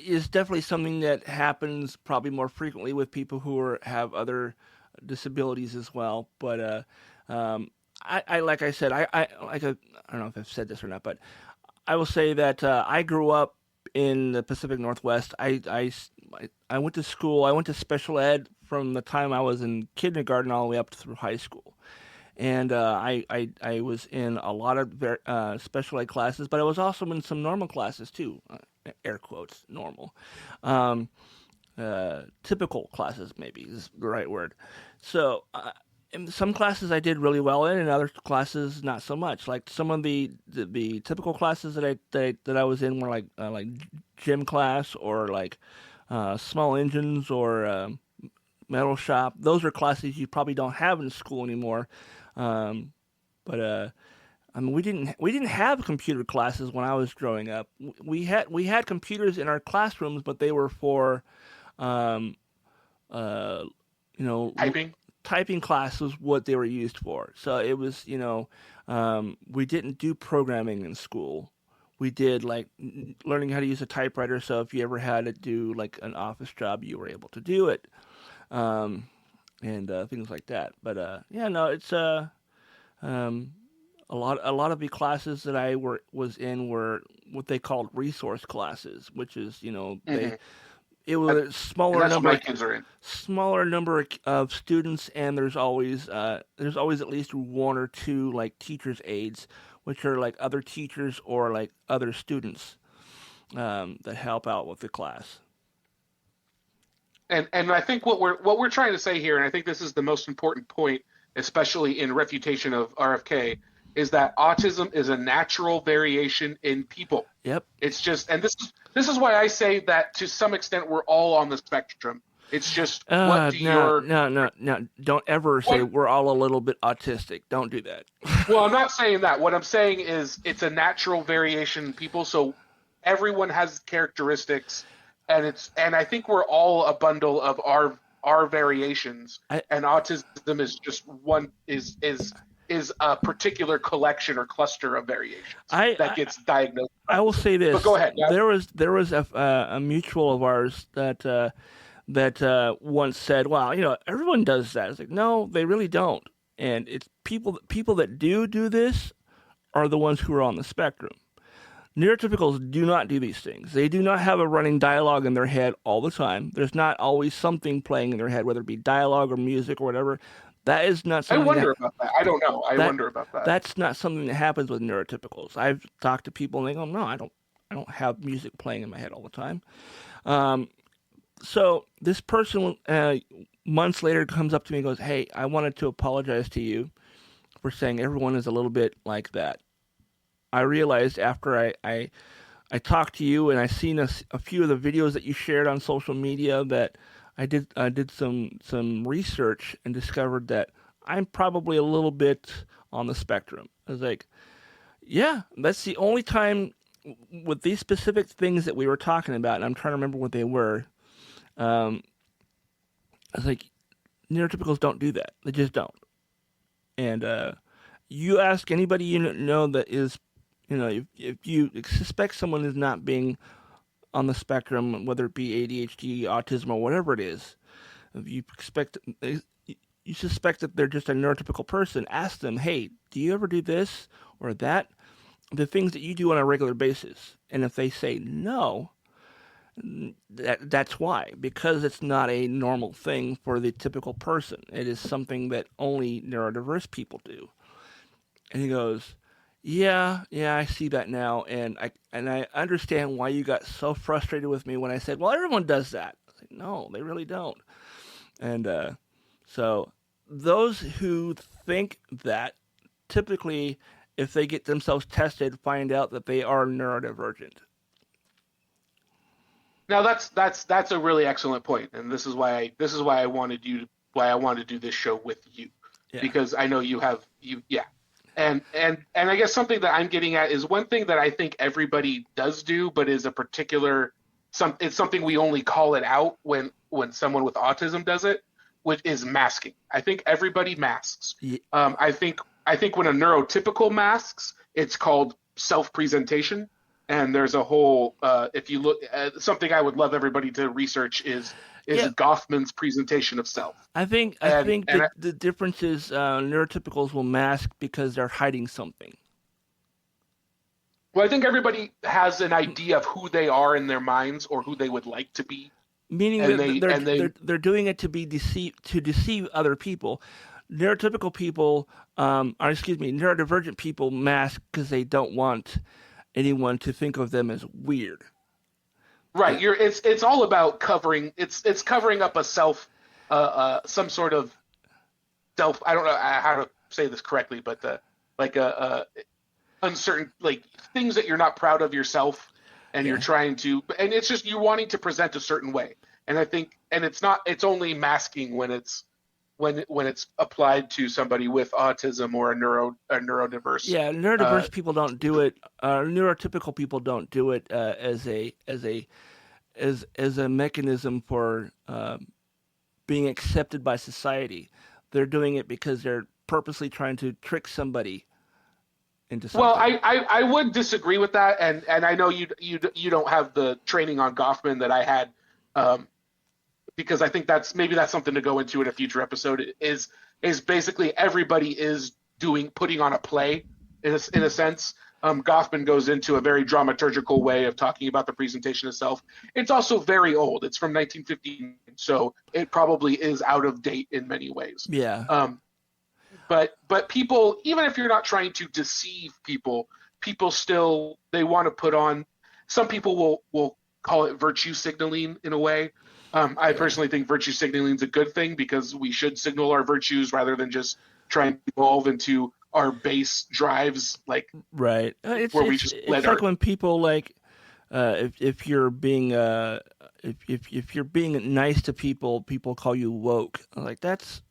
is definitely something that happens probably more frequently with people who have other disabilities as well. But I like I said, I don't know if I've said this or not, but I will say that I grew up in the Pacific Northwest. I went to school. I went to special ed from the time I was in kindergarten all the way up through high school. And I was in a lot of special ed classes, but I was also in some normal classes too, air quotes, normal. Typical classes maybe is the right word. So in some classes I did really well in, and other classes not so much. Like some of the typical classes that I was in were like gym class or like small engines or metal shop. Those are classes you probably don't have in school anymore. But I mean, we didn't have computer classes when I was growing up. We had computers in our classrooms, but they were for typing class was what they were used for. So it was, we didn't do programming in school. We did like learning how to use a typewriter. So if you ever had to do like an office job, you were able to do it, and things like that. But it's a lot of the classes that I was in were what they called resource classes, which is it was a smaller number of students, and there's always at least one or two like teachers' aides, which are like other teachers or like other students that help out with the class. And I think what we're trying to say here, and I think this is the most important point, especially in refutation of RFK, is that autism is a natural variation in people. Yep. It's just, and this is why I say that to some extent we're all on the spectrum. It's just No. Don't ever say we're all a little bit autistic. Don't do that. Well, I'm not saying that. What I'm saying is it's a natural variation in people. So everyone has characteristics, and I think we're all a bundle of our variations, and autism is just one is a particular collection or cluster of variations that gets diagnosed. I will say this. But go ahead. Yeah. There was a mutual of ours that once said, "Well, everyone does that." It's like, no, they really don't. And it's people that do this are the ones who are on the spectrum. Neurotypicals do not do these things. They do not have a running dialogue in their head all the time. There's not always something playing in their head, whether it be dialogue or music or whatever. That is not something. I wonder about that. I don't know. I wonder about that. That's not something that happens with neurotypicals. I've talked to people and they go, "No, I don't have music playing in my head all the time." So this person months later comes up to me and goes, "Hey, I wanted to apologize to you for saying everyone is a little bit like that. I realized after I talked to you and I seen a few of the videos that you shared on social media that I did some research and discovered that I'm probably a little bit on the spectrum." I was like, yeah, that's the only time with these specific things that we were talking about, and I'm trying to remember what they were. I was like, neurotypicals don't do that. They just don't. And you ask anybody you know that is, if you suspect someone is not being on the spectrum, whether it be ADHD, autism, or whatever it is, if you suspect that they're just a neurotypical person, ask them, "Hey, do you ever do this or that? The things that you do on a regular basis." And if they say no, that's why. Because it's not a normal thing for the typical person. It is something that only neurodiverse people do. And he goes, Yeah, I see that now, and I understand why you got so frustrated with me when I said, "Well, everyone does that." I was like, no, they really don't. And so those who think that typically, if they get themselves tested, find out that they are neurodivergent. Now that's a really excellent point, and this is why I wanted to do this show with you, because I know you have yeah. And I guess something that I'm getting at is one thing that I think everybody does do, but is a particular it's something we only call it out when someone with autism does it, which is masking. I think everybody masks. Yeah. I think when a neurotypical masks, it's called self-presentation. And there's a whole, if you look at something I would love everybody to research is Goffman's presentation of self. I think the difference is neurotypicals will mask because they're hiding something. Well, I think everybody has an idea of who they are in their minds or who they would like to be. Meaning they're doing it to deceive other people. Neurotypical people, neurodivergent people mask because they don't want anyone to think of them as weird. Right. It's all about covering. It's covering up a self, some sort of self. I don't know how to say this correctly, but uncertain, like things that you're not proud of yourself, and you're trying to, and it's just you're wanting to present a certain way. And I think, and it's only masking when it's applied to somebody with autism or a neurodiverse. Yeah, neurodiverse people don't do it. Neurotypical people don't do it as a mechanism for being accepted by society. They're doing it because they're purposely trying to trick somebody into something. Well, I would disagree with that, and I know you don't have the training on Goffman that I had. Because I think that's something to go into in a future episode. Is basically everybody is putting on a play in a sense. Goffman goes into a very dramaturgical way of talking about the presentation itself. It's also very old. It's from 1950, so it probably is out of date in many ways. Yeah. But people, even if you're not trying to deceive people still they want to put on. Some people will call it virtue signaling in a way. I personally think virtue signaling is a good thing because we should signal our virtues rather than just try and evolve into our base drives, like right. It's like when people if you're being if you're being nice to people, people call you woke. Like that's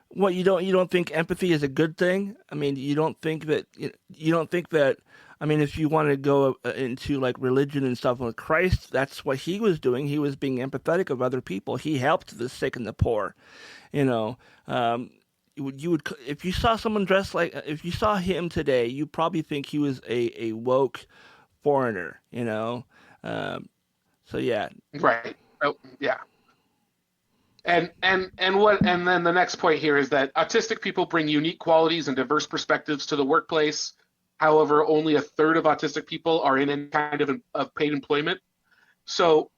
what you don't think empathy is a good thing. I mean, you don't think that. I mean, if you want to go into like religion and stuff with Christ, that's what he was doing. He was being empathetic of other people. He helped the sick and the poor. You would if you saw someone dressed if you saw him today, you probably think he was a woke foreigner. So yeah. Right. Oh, yeah. And then the next point here is that autistic people bring unique qualities and diverse perspectives to the workplace. However, only a third of autistic people are in any kind of paid employment. So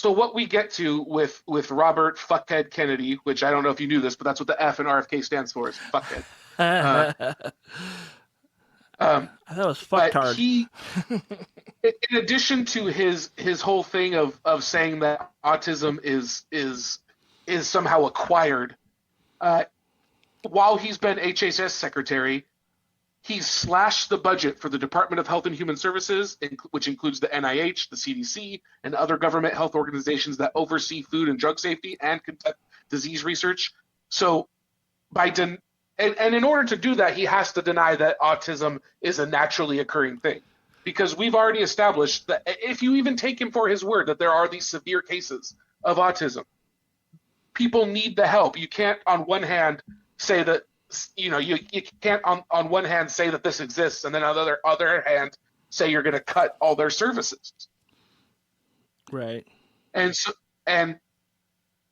what we get to with Robert Fuckhead Kennedy, which I don't know if you knew this, but that's what the F in RFK stands for, is fuckhead. I thought it was fucktard. He, in addition to his whole thing of saying that autism is somehow acquired, while he's been HHS Secretary, he's slashed the budget for the Department of Health and Human Services, which includes the NIH, the CDC, and other government health organizations that oversee food and drug safety and conduct disease research. So, and in order to do that, he has to deny that autism is a naturally occurring thing. Because we've already established that if you even take him for his word that there are these severe cases of autism, people need the help. You can't, on one hand, say that you can't on one hand say that this exists and then on the other hand say you're going to cut all their services. Right. And so and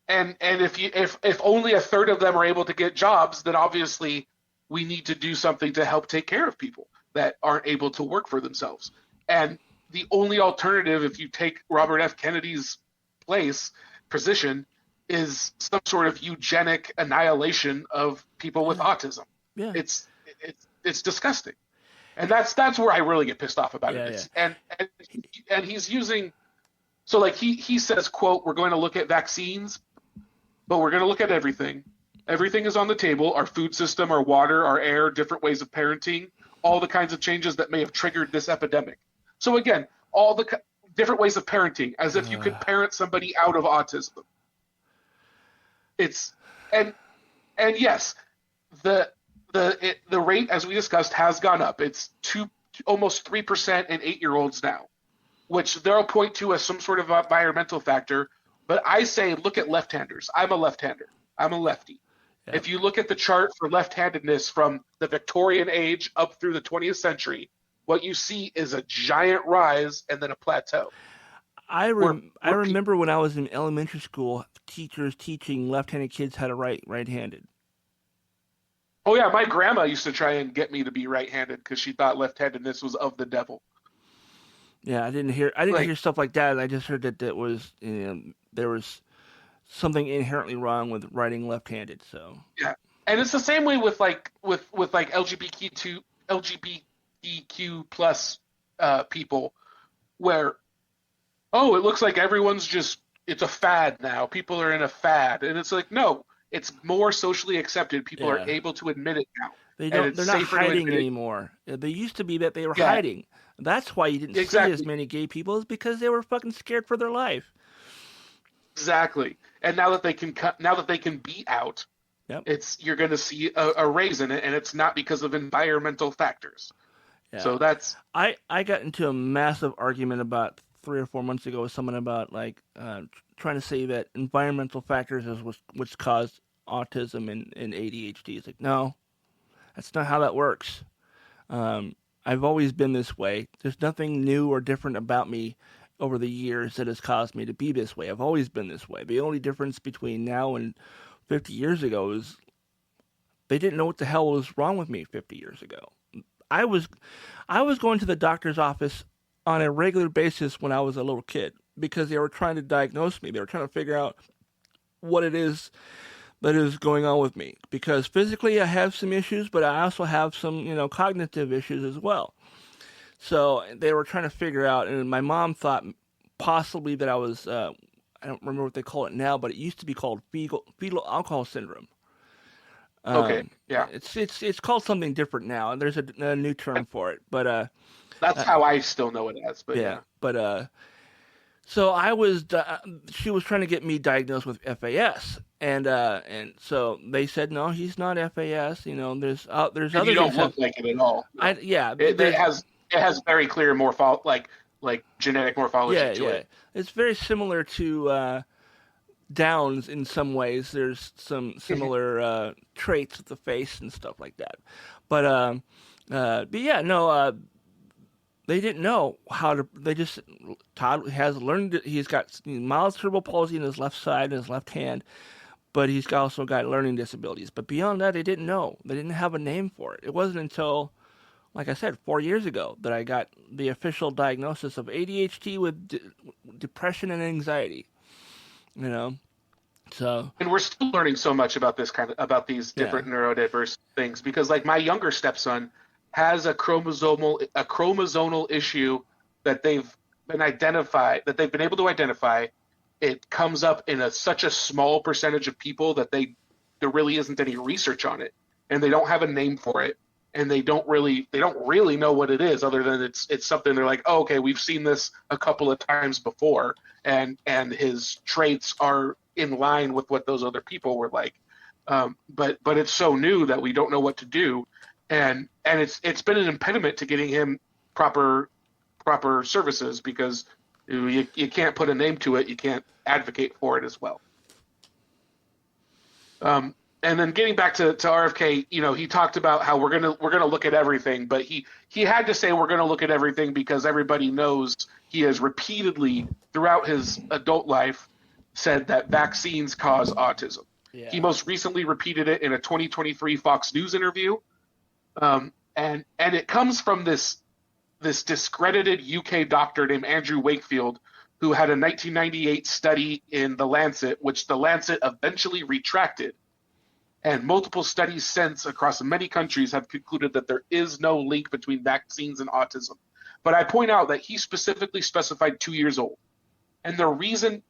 if only a third of them are able to get jobs, then obviously we need to do something to help take care of people that aren't able to work for themselves. And the only alternative, if you take Robert F. Kennedy's position, is some sort of eugenic annihilation of people with autism. Yeah. It's disgusting. And that's where I really get pissed off about it. Yeah. And he's using, so like he says, quote, we're going to look at vaccines, but we're going to look at everything. Everything is on the table, our food system, our water, our air, different ways of parenting, all the kinds of changes that may have triggered this epidemic. So again, different ways of parenting, as if you could parent somebody out of autism. It's and yes, the rate, as we discussed, has gone up. It's almost 3% in 8-year-olds now, which they'll point to as some sort of environmental factor. But I say, look at left-handers. I'm a left-hander. I'm a lefty. Yeah. If you look at the chart for left-handedness from the Victorian age up through the 20th century, what you see is a giant rise and then a plateau. I remember when I was in elementary school, teachers teaching left-handed kids how to write right-handed. Oh yeah, my grandma used to try and get me to be right-handed because she thought left-handedness was of the devil. Yeah, I didn't hear stuff like that. I just heard that there was something inherently wrong with writing left-handed. So yeah, and it's the same way with like LGBTQ plus people, where it looks like everyone's it's a fad now. People are in a fad, and it's like, no, it's more socially accepted. People are able to admit it now. They're not hiding anymore. They used to be that they were hiding. That's why you didn't see as many gay people, is because they were fucking scared for their life. Exactly. And now that they can be out, you're going to see a raise in it, and it's not because of environmental factors. Yeah. So that's I got into a massive argument about 3 or 4 months ago with someone about trying to say that environmental factors is what's caused autism and ADHD. It's like, no, that's not how that works. I've always been this way. There's nothing new or different about me over the years that has caused me to be this way. I've always been this way. The only difference between now and 50 years ago is they didn't know what the hell was wrong with me 50 years ago. I was going to the doctor's office on a regular basis when I was a little kid because they were trying to diagnose me. They were trying to figure out what it is that is going on with me, because physically I have some issues, but I also have some, cognitive issues as well. So they were trying to figure out, and my mom thought possibly that I was, I don't remember what they call it now, but it used to be called fetal alcohol syndrome. Okay, yeah. It's called something different now, and there's a new term for it. But that's how I still know it as. But yeah. But so she was trying to get me diagnosed with FAS, and so they said, no, he's not FAS. There's other. You don't look like it at all. It has very clear like genetic morphology to it. It's very similar to Downs in some ways. There's some similar traits with the face and stuff like that. But yeah, no. They didn't know how to. Todd has learned. He's got mild cerebral palsy in his left side, in his left hand, but he's also got learning disabilities. But beyond that, they didn't know. They didn't have a name for it. It wasn't until, like I said, 4 years ago that I got the official diagnosis of ADHD with depression and anxiety. So. And we're still learning so much about these different neurodiverse things, because like my younger stepson has a chromosomal issue that they've been able to identify. It comes up in such a small percentage of people that there really isn't any research on it, and they don't have a name for it, and they don't really know what it is, other than it's something they're like, oh, okay, we've seen this a couple of times before, and his traits are in line with what those other people were like. But it's so new that we don't know what to do. And it's been an impediment to getting him proper services, because you can't put a name to it, you can't advocate for it as well. And then getting back to RFK, he talked about how we're gonna look at everything, but he had to say we're gonna look at everything because everybody knows he has repeatedly throughout his adult life said that vaccines cause autism. Yeah. He most recently repeated it in a 2023 Fox News interview. And it comes from this discredited UK doctor named Andrew Wakefield, who had a 1998 study in The Lancet, which The Lancet eventually retracted. And multiple studies since across many countries have concluded that there is no link between vaccines and autism. But I point out that he specifically specified 2 years old. And the reason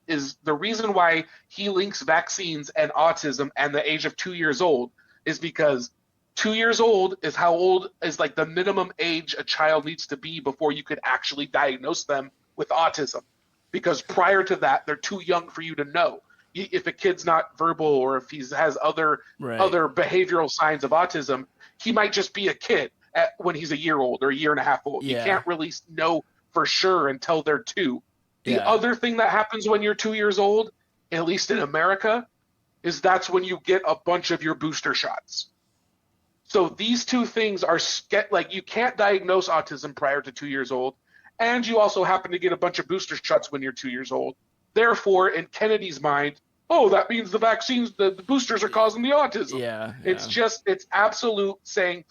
why he links vaccines and autism and the age of 2 years old is because 2 years old is how old is like the minimum age a child needs to be before you could actually diagnose them with autism, because prior to that, they're too young for you to know. If a kid's not verbal or if he has other behavioral signs of autism, he might just be a kid when he's a year old or a year and a half old. Yeah. You can't really know for sure until they're 2. The other thing that happens when you're 2 years old, at least in America, is that's when you get a bunch of your booster shots. So these two things are like, you can't diagnose autism prior to 2 years old, and you also happen to get a bunch of booster shots when you're 2 years old. Therefore, in Kennedy's mind, oh, that means the vaccines, the boosters are causing the autism. Yeah. It's absolute saying,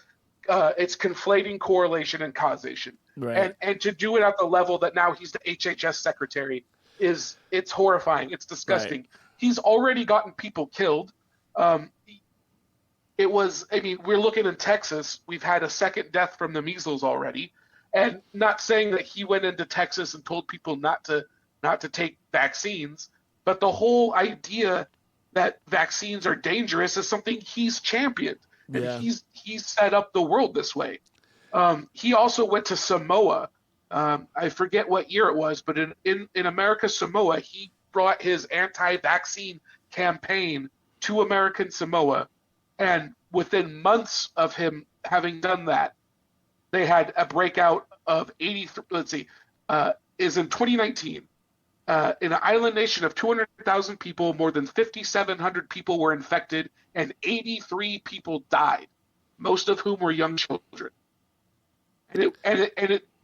it's conflating correlation and causation. Right. And to do it at the level that now he's the HHS secretary it's horrifying. It's disgusting. Right. He's already gotten people killed. We're looking in Texas, we've had a second death from the measles already. And not saying that he went into Texas and told people not to take vaccines, but the whole idea that vaccines are dangerous is something he's championed. And he's set up the world this way. He also went to Samoa. I forget what year it was, but in America, Samoa, he brought his anti-vaccine campaign to American Samoa. And within months of him having done that, they had a breakout of 83, is in 2019. In an island nation of 200,000 people, more than 5,700 people were infected, and 83 people died, most of whom were young children.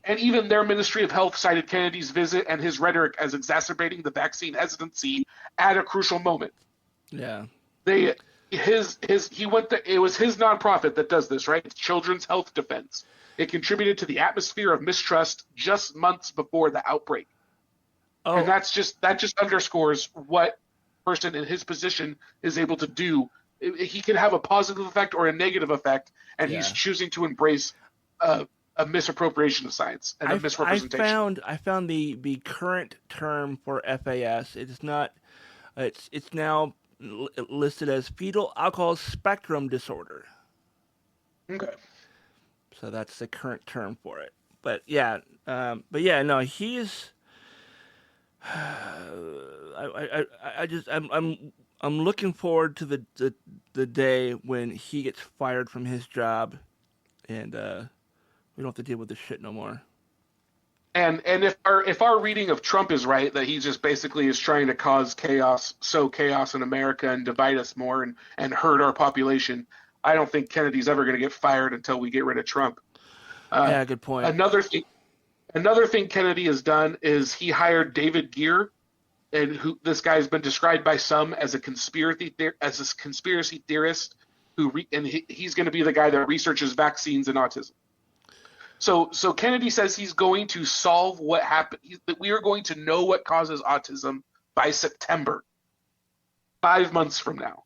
And even their Ministry of Health cited Kennedy's visit and his rhetoric as exacerbating the vaccine hesitancy at a crucial moment. Yeah. It was his nonprofit that does this, right? It's Children's Health Defense. It contributed to the atmosphere of mistrust just months before the outbreak. Oh. And that just underscores what a person in his position is able to do. He can have a positive effect or a negative effect, and he's choosing to embrace a misappropriation of science and a misrepresentation. I found the current term for FAS. It's not. It's now listed as fetal alcohol spectrum disorder. Okay. So that's the current term for it. But no, he's. I'm looking forward to the day when he gets fired from his job, and we don't have to deal with this shit no more. And if our reading of Trump is right, that he just basically is trying to cause chaos in America and divide us more and hurt our population, I don't think Kennedy's ever going to get fired until we get rid of Trump. Yeah, good point. Another thing Kennedy has done is he hired David Geer, and this guy has been described by some as a conspiracy theorist he's going to be the guy that researches vaccines and autism. So Kennedy says he's going to solve what happened. That we are going to know what causes autism by September, 5 months from now.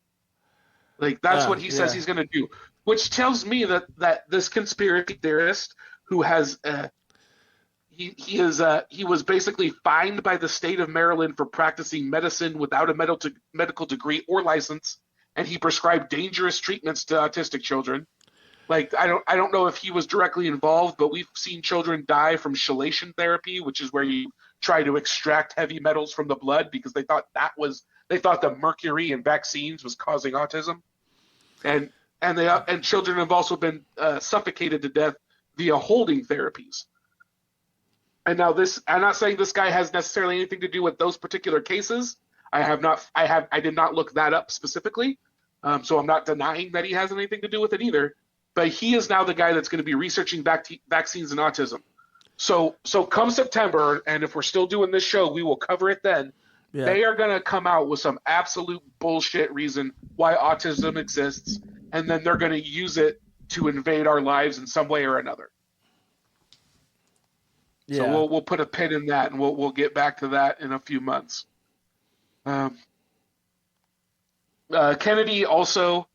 Like that's what he says he's going to do, which tells me that this conspiracy theorist who has he was basically fined by the state of Maryland for practicing medicine without a medical degree or license, and he prescribed dangerous treatments to autistic children. Like I don't know if he was directly involved, but we've seen children die from chelation therapy, which is where you try to extract heavy metals from the blood because they thought the mercury in vaccines was causing autism, and children have also been suffocated to death via holding therapies. And now I'm not saying this guy has necessarily anything to do with those particular cases. I did not look that up specifically, so I'm not denying that he has anything to do with it either. But he is now the guy that's going to be researching vaccines and autism. So come September, and if we're still doing this show, we will cover it then. Yeah. They are going to come out with some absolute bullshit reason why autism exists, and then they're going to use it to invade our lives in some way or another. Yeah. So we'll put a pin in that, and we'll get back to that in a few months. Kennedy also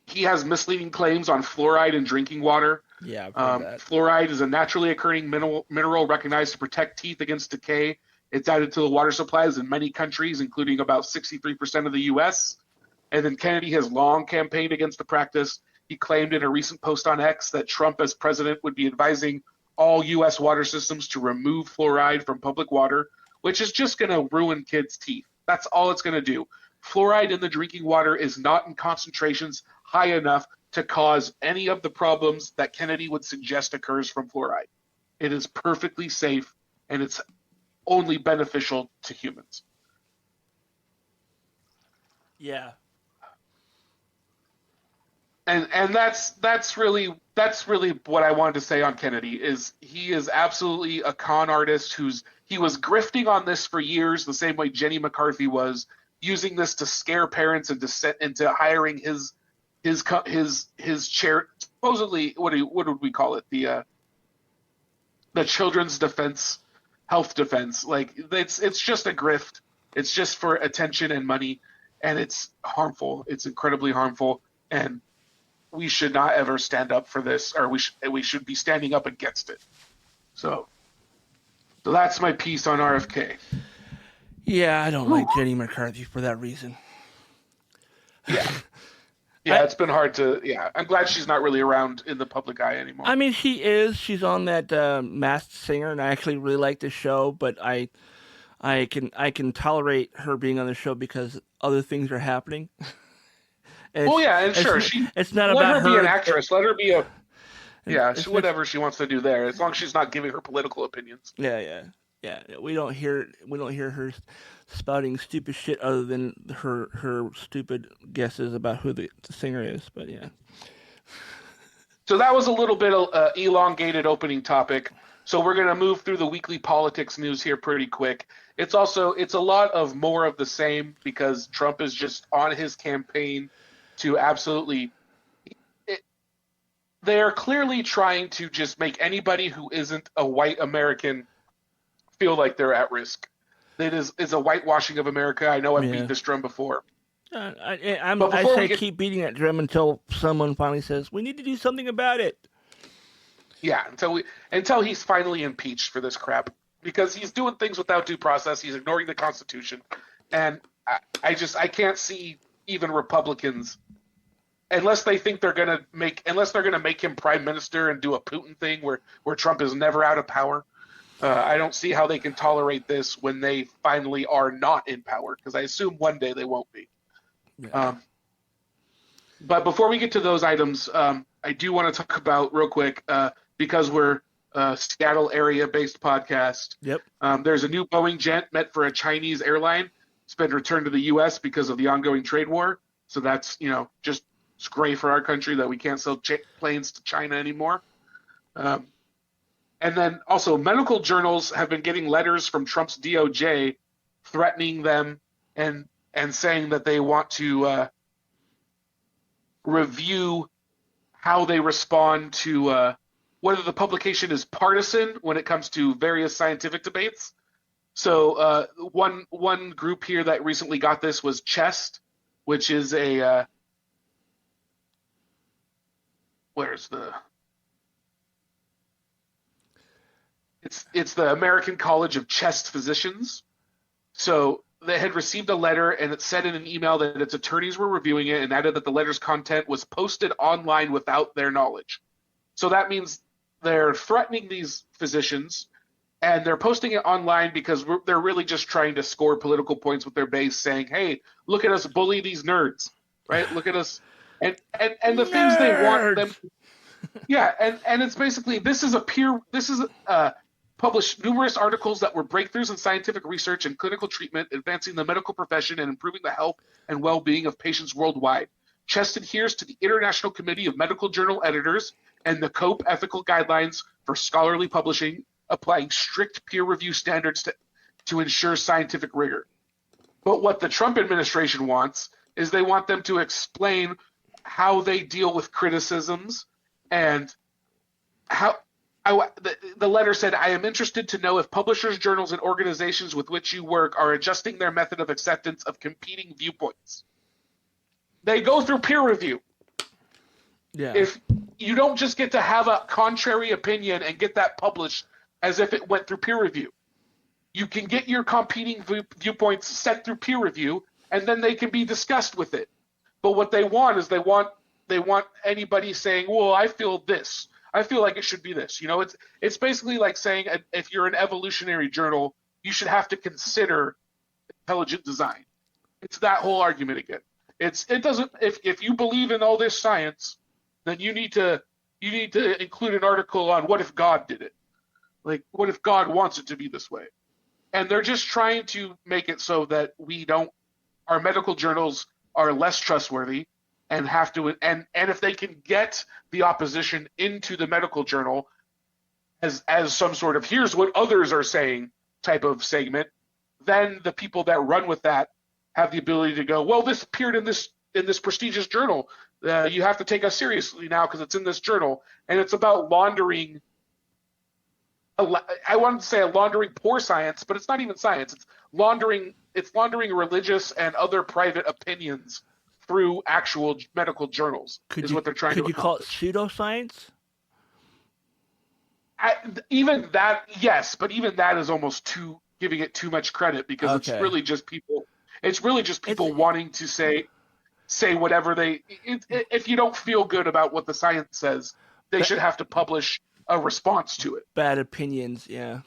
he has misleading claims on fluoride in drinking water. Yeah, I've heard that. Fluoride is a naturally occurring mineral recognized to protect teeth against decay. It's added to the water supplies in many countries, including about 63% of the U.S. And then Kennedy has long campaigned against the practice. He claimed in a recent post on X that Trump as president would be advising all U.S. water systems to remove fluoride from public water, which is just going to ruin kids' teeth. That's all it's going to do. Fluoride in the drinking water is not in concentrations high enough to cause any of the problems that Kennedy would suggest occurs from fluoride. It is perfectly safe, and it's only beneficial to humans. Yeah. And that's really what I wanted to say on Kennedy. Is he is absolutely a con artist he was grifting on this for years, the same way Jenny McCarthy was, using this to scare parents into hiring his chair, supposedly what would we call it, the children's health defense. Like it's just a grift. It's just for attention and money, and it's harmful. It's incredibly harmful, and we should not ever stand up for this, or we should be standing up against it. So that's my piece on RFK. Yeah, I don't like Jenny McCarthy for that reason. Yeah. Yeah, it's been hard to. Yeah, I'm glad she's not really around in the public eye anymore. I mean, she is. She's on that Masked Singer, and I actually really like the show. But I can tolerate her being on the show because other things are happening. And sure, it's not let about her be an actress. Let her be whatever she wants to do there, as long as she's not giving her political opinions. Yeah. We don't hear her spouting stupid shit other than her stupid guesses about who the singer is. But yeah. So that was a little bit of elongated opening topic. So we're gonna move through the weekly politics news here pretty quick. It's a lot of more of the same because Trump is just on his campaign to absolutely. They are clearly trying to just make anybody who isn't a white American feel like they're at risk. It is a whitewashing of America. I know I've beat this drum before. I keep beating that drum until someone finally says, we need to do something about it. Yeah, until he's finally impeached for this crap. Because he's doing things without due process. He's ignoring the Constitution. And I can't see even Republicans, unless they're gonna make him prime minister and do a Putin thing where Trump is never out of power. I don't see how they can tolerate this when they finally are not in power, because I assume one day they won't be. Yeah. But before we get to those items, I do want to talk about real quick, because we're a Seattle area-based podcast. Yep. There's a new Boeing jet meant for a Chinese airline. It's been returned to the U.S. because of the ongoing trade war. So that's, just it's great for our country that we can't sell planes to China anymore. And then also medical journals have been getting letters from Trump's DOJ threatening them and saying that they want to review how they respond to whether the publication is partisan when it comes to various scientific debates. So one group here that recently got this was CHEST, which is It's the American College of Chest Physicians. So they had received a letter, and it said in an email that its attorneys were reviewing it and added that the letter's content was posted online without their knowledge. So that means they're threatening these physicians, and they're posting it online because they're really just trying to score political points with their base, saying, hey, look at us bully these nerds, right? Look at us. And the things they want them. Yeah, and it's basically, this is published numerous articles that were breakthroughs in scientific research and clinical treatment, advancing the medical profession and improving the health and well-being of patients worldwide. CHEST adheres to the International Committee of Medical Journal Editors and the COPE ethical guidelines for scholarly publishing, applying strict peer review standards to ensure scientific rigor. But what the Trump administration wants is they want them to explain how they deal with criticisms and how. The letter said, I am interested to know if publishers, journals, and organizations with which you work are adjusting their method of acceptance of competing viewpoints. They go through peer review. Yeah. If you don't just get to have a contrary opinion and get that published as if it went through peer review. You can get your competing viewpoints sent through peer review, and then they can be discussed with it. But what they want is they want anybody saying, well, I feel this. I feel like it should be this. It's basically like saying if you're an evolutionary journal, you should have to consider intelligent design. It's that whole argument again. It doesn't if you believe in all this science, then you need to include an article on what if God did it. Like, what if God wants it to be this way? And they're just trying to make it so that our medical journals are less trustworthy and have to, and if they can get the opposition into the medical journal as some sort of here's what others are saying type of segment, then the people that run with that have the ability to go, well, this appeared in this prestigious journal. You have to take us seriously now because it's in this journal, and it's about laundering. I wanted to say laundering poor science, but it's not even science. It's laundering religious and other private opinions through actual medical journals. What they're trying to accomplish. Could you call it pseudoscience? Even that, yes, but even that is almost giving it too much credit because it's really just people. It's really just people wanting to say whatever they. If you don't feel good about what the science says, they should have to publish a response to it. Bad opinions, yeah.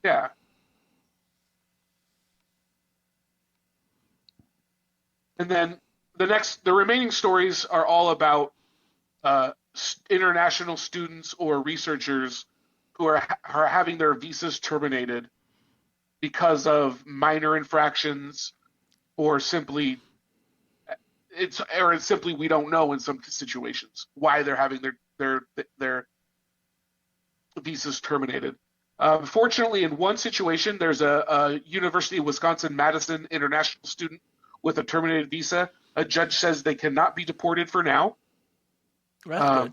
Yeah. And then the remaining stories are all about international students or researchers who are having their visas terminated because of minor infractions, or simply we don't know in some situations why they're having their visas terminated. Fortunately, in one situation, there's a University of Wisconsin-Madison international student with a terminated visa. A judge says they cannot be deported for now. That's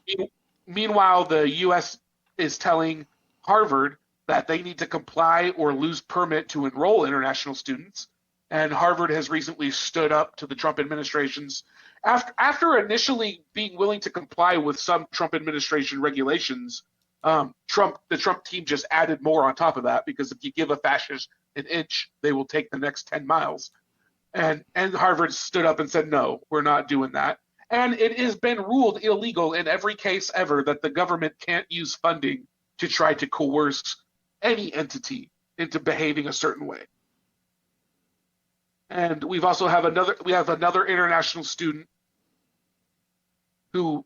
good. Meanwhile, the U.S. is telling Harvard that they need to comply or lose permit to enroll international students. And Harvard has recently stood up to the Trump administration's after initially being willing to comply with some Trump administration regulations. The Trump team just added more on top of that, because if you give a fascist an inch, they will take the next 10 miles. And Harvard stood up and said, no, we're not doing that. And it has been ruled illegal in every case ever that the government can't use funding to try to coerce any entity into behaving a certain way. And we have another international student who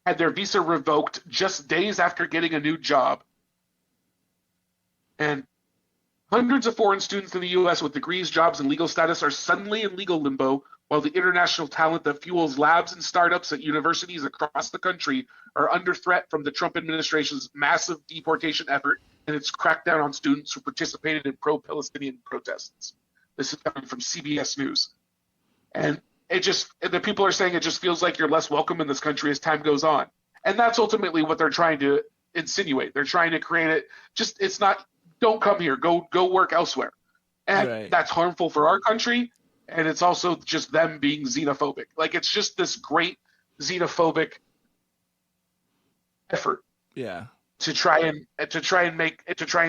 had their visa revoked just days after getting a new job. And hundreds of foreign students in the U.S. with degrees, jobs, and legal status are suddenly in legal limbo, while the international talent that fuels labs and startups at universities across the country are under threat from the Trump administration's massive deportation effort and its crackdown on students who participated in pro-Palestinian protests. This is coming from CBS News. And the people are saying it just feels like you're less welcome in this country as time goes on. And that's ultimately what they're trying to insinuate. They're trying to create it. It's not, don't come here, go work elsewhere. And That's harmful for our country. And it's also just them being xenophobic. Like, it's just this great xenophobic effort. Yeah. To try and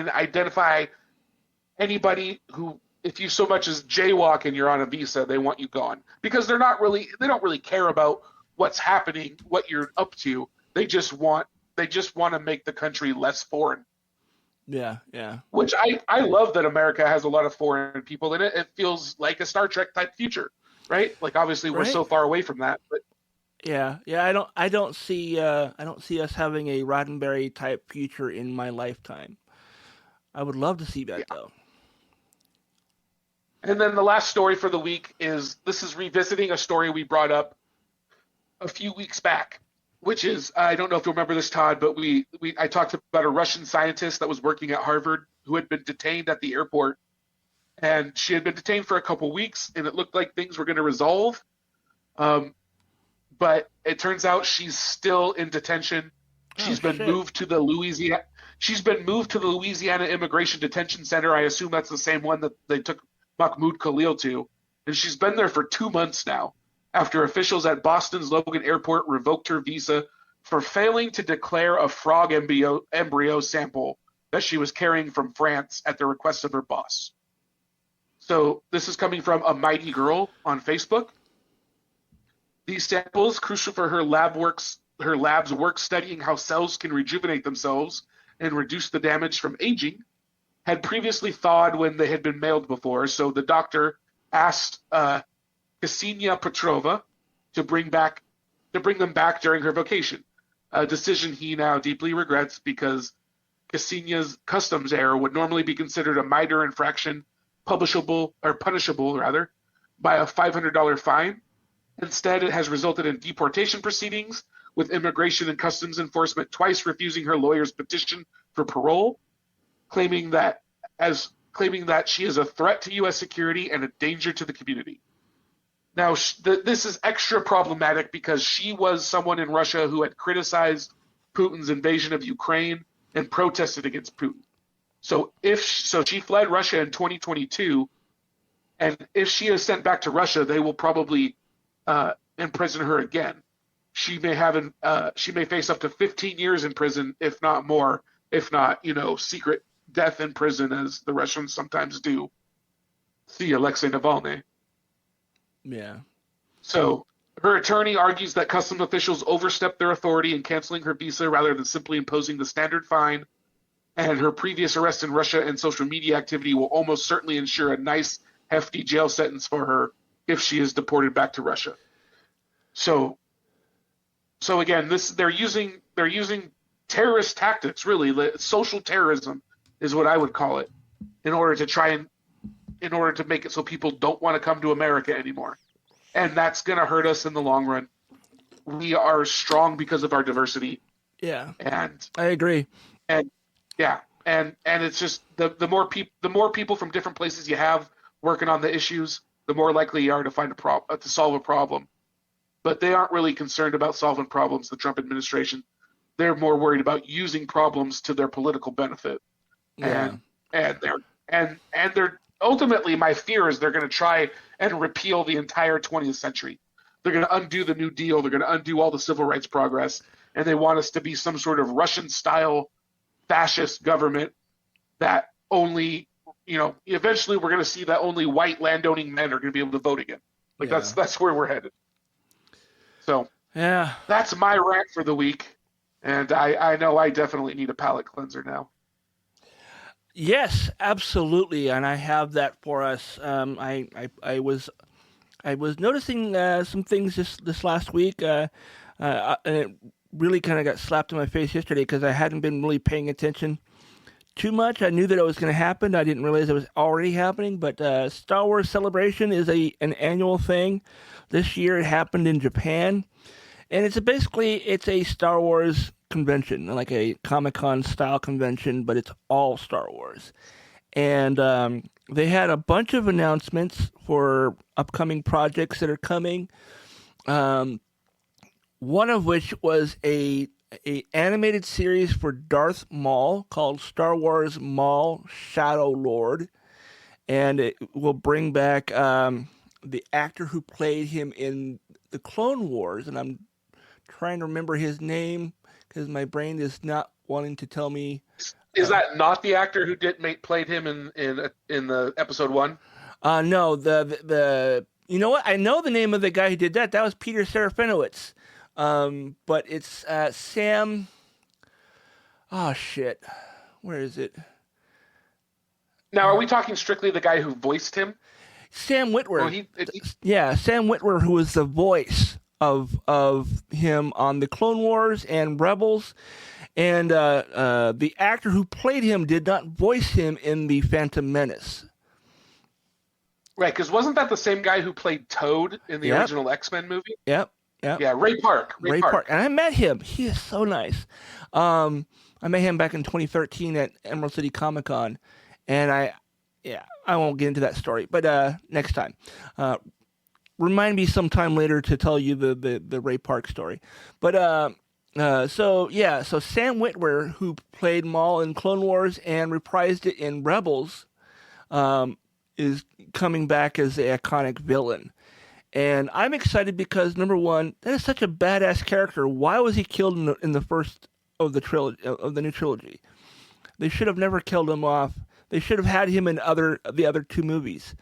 identify anybody who, if you so much as jaywalk and you're on a visa, they want you gone, because they don't really care about what's happening, what you're up to. They just want to make the country less foreign. Yeah, yeah. Which I love that America has a lot of foreign people in it. It feels like a Star Trek type future, right? Like, obviously we're so far away from that, but yeah. I don't see us having a Roddenberry type future in my lifetime. I would love to see that though. And then the last story for the week is revisiting a story we brought up a few weeks back, which is, I don't know if you remember this, Todd, but I talked about a Russian scientist that was working at Harvard who had been detained at the airport, and she had been detained for a couple weeks, and it looked like things were going to resolve. But it turns out she's still in detention. She's been moved to the Louisiana Immigration Detention Center. I assume that's the same one that they took Mahmoud Khalil to, and she's been there for 2 months now, after officials at Boston's Logan Airport revoked her visa for failing to declare a frog embryo sample that she was carrying from France at the request of her boss. So this is coming from A Mighty Girl on Facebook. These samples, crucial for her lab's work studying how cells can rejuvenate themselves and reduce the damage from aging, had previously thawed when they had been mailed before. So the doctor asked Ksenia Petrova to bring them back during her vacation, a decision he now deeply regrets because Ksenia's customs error would normally be considered a minor infraction, punishable by a $500 fine. Instead, it has resulted in deportation proceedings, with Immigration and Customs Enforcement twice refusing her lawyer's petition for parole, claiming that she is a threat to U.S. security and a danger to the community. Now, this is extra problematic because she was someone in Russia who had criticized Putin's invasion of Ukraine and protested against Putin. So she fled Russia in 2022, and if she is sent back to Russia, they will probably imprison her again. She may face up to 15 years in prison, if not more, if not, secret death in prison, as the Russians sometimes do. See Alexei Navalny. Yeah. So her attorney argues that customs officials overstepped their authority in canceling her visa rather than simply imposing the standard fine, and her previous arrest in Russia and social media activity will almost certainly ensure a nice, hefty jail sentence for her if she is deported back to Russia. So again, they're using terrorist tactics, really. Social terrorism is what I would call it, in order to make it so people don't want to come to America anymore. And that's going to hurt us in the long run. We are strong because of our diversity. Yeah. And I agree. And it's just the more people from different places you have working on the issues, the more likely you are to solve a problem. But they aren't really concerned about solving problems, the Trump administration. They're more worried about using problems to their political benefit. Yeah. And they're ultimately, my fear is they're going to try and repeal the entire 20th century. They're going to undo the New Deal. They're going to undo all the civil rights progress. And they want us to be some sort of Russian-style fascist government that only, eventually we're going to see that only white landowning men are going to be able to vote again. That's where we're headed. So yeah, that's my rant for the week. And I know I definitely need a palate cleanser now. Yes, absolutely, and I have that for us. I was noticing some things this last week, and it really kind of got slapped in my face yesterday because I hadn't been really paying attention too much. I knew that it was going to happen. I didn't realize it was already happening. But Star Wars Celebration is an annual thing. This year it happened in Japan, and it's a Star Wars convention, like a Comic-Con style convention, but it's all Star Wars. And they had a bunch of announcements for upcoming projects that are coming. One of which was a animated series for Darth Maul called Star Wars Maul Shadow Lord, and it will bring back the actor who played him in the Clone Wars, and I'm trying to remember his name because my brain is not wanting to tell me. Is that not the actor who played him in the episode 1? No, the you know what? I know the name of the guy who did that. That was Peter Serafinowicz. But it's Sam. Oh shit, where is it? Now, are we talking strictly the guy who voiced him? Sam Witwer. Well, Sam Witwer, who was the voice of him on the Clone Wars and Rebels, and the actor who played him did not voice him in the Phantom Menace. Right, because wasn't that the same guy who played Toad in the original X-Men movie? Yep. Yeah, Ray Park. Ray Park. And I met him. He is so nice. I met him back in 2013 at Emerald City Comic Con, and I won't get into that story, but next time. Remind me sometime later to tell you the Ray Park story. But so Sam Witwer, who played Maul in Clone Wars and reprised it in Rebels, is coming back as the iconic villain. And I'm excited because, number one, that is such a badass character. Why was he killed in the first of the new trilogy? They should have never killed him off. They should have had him in the other two movies.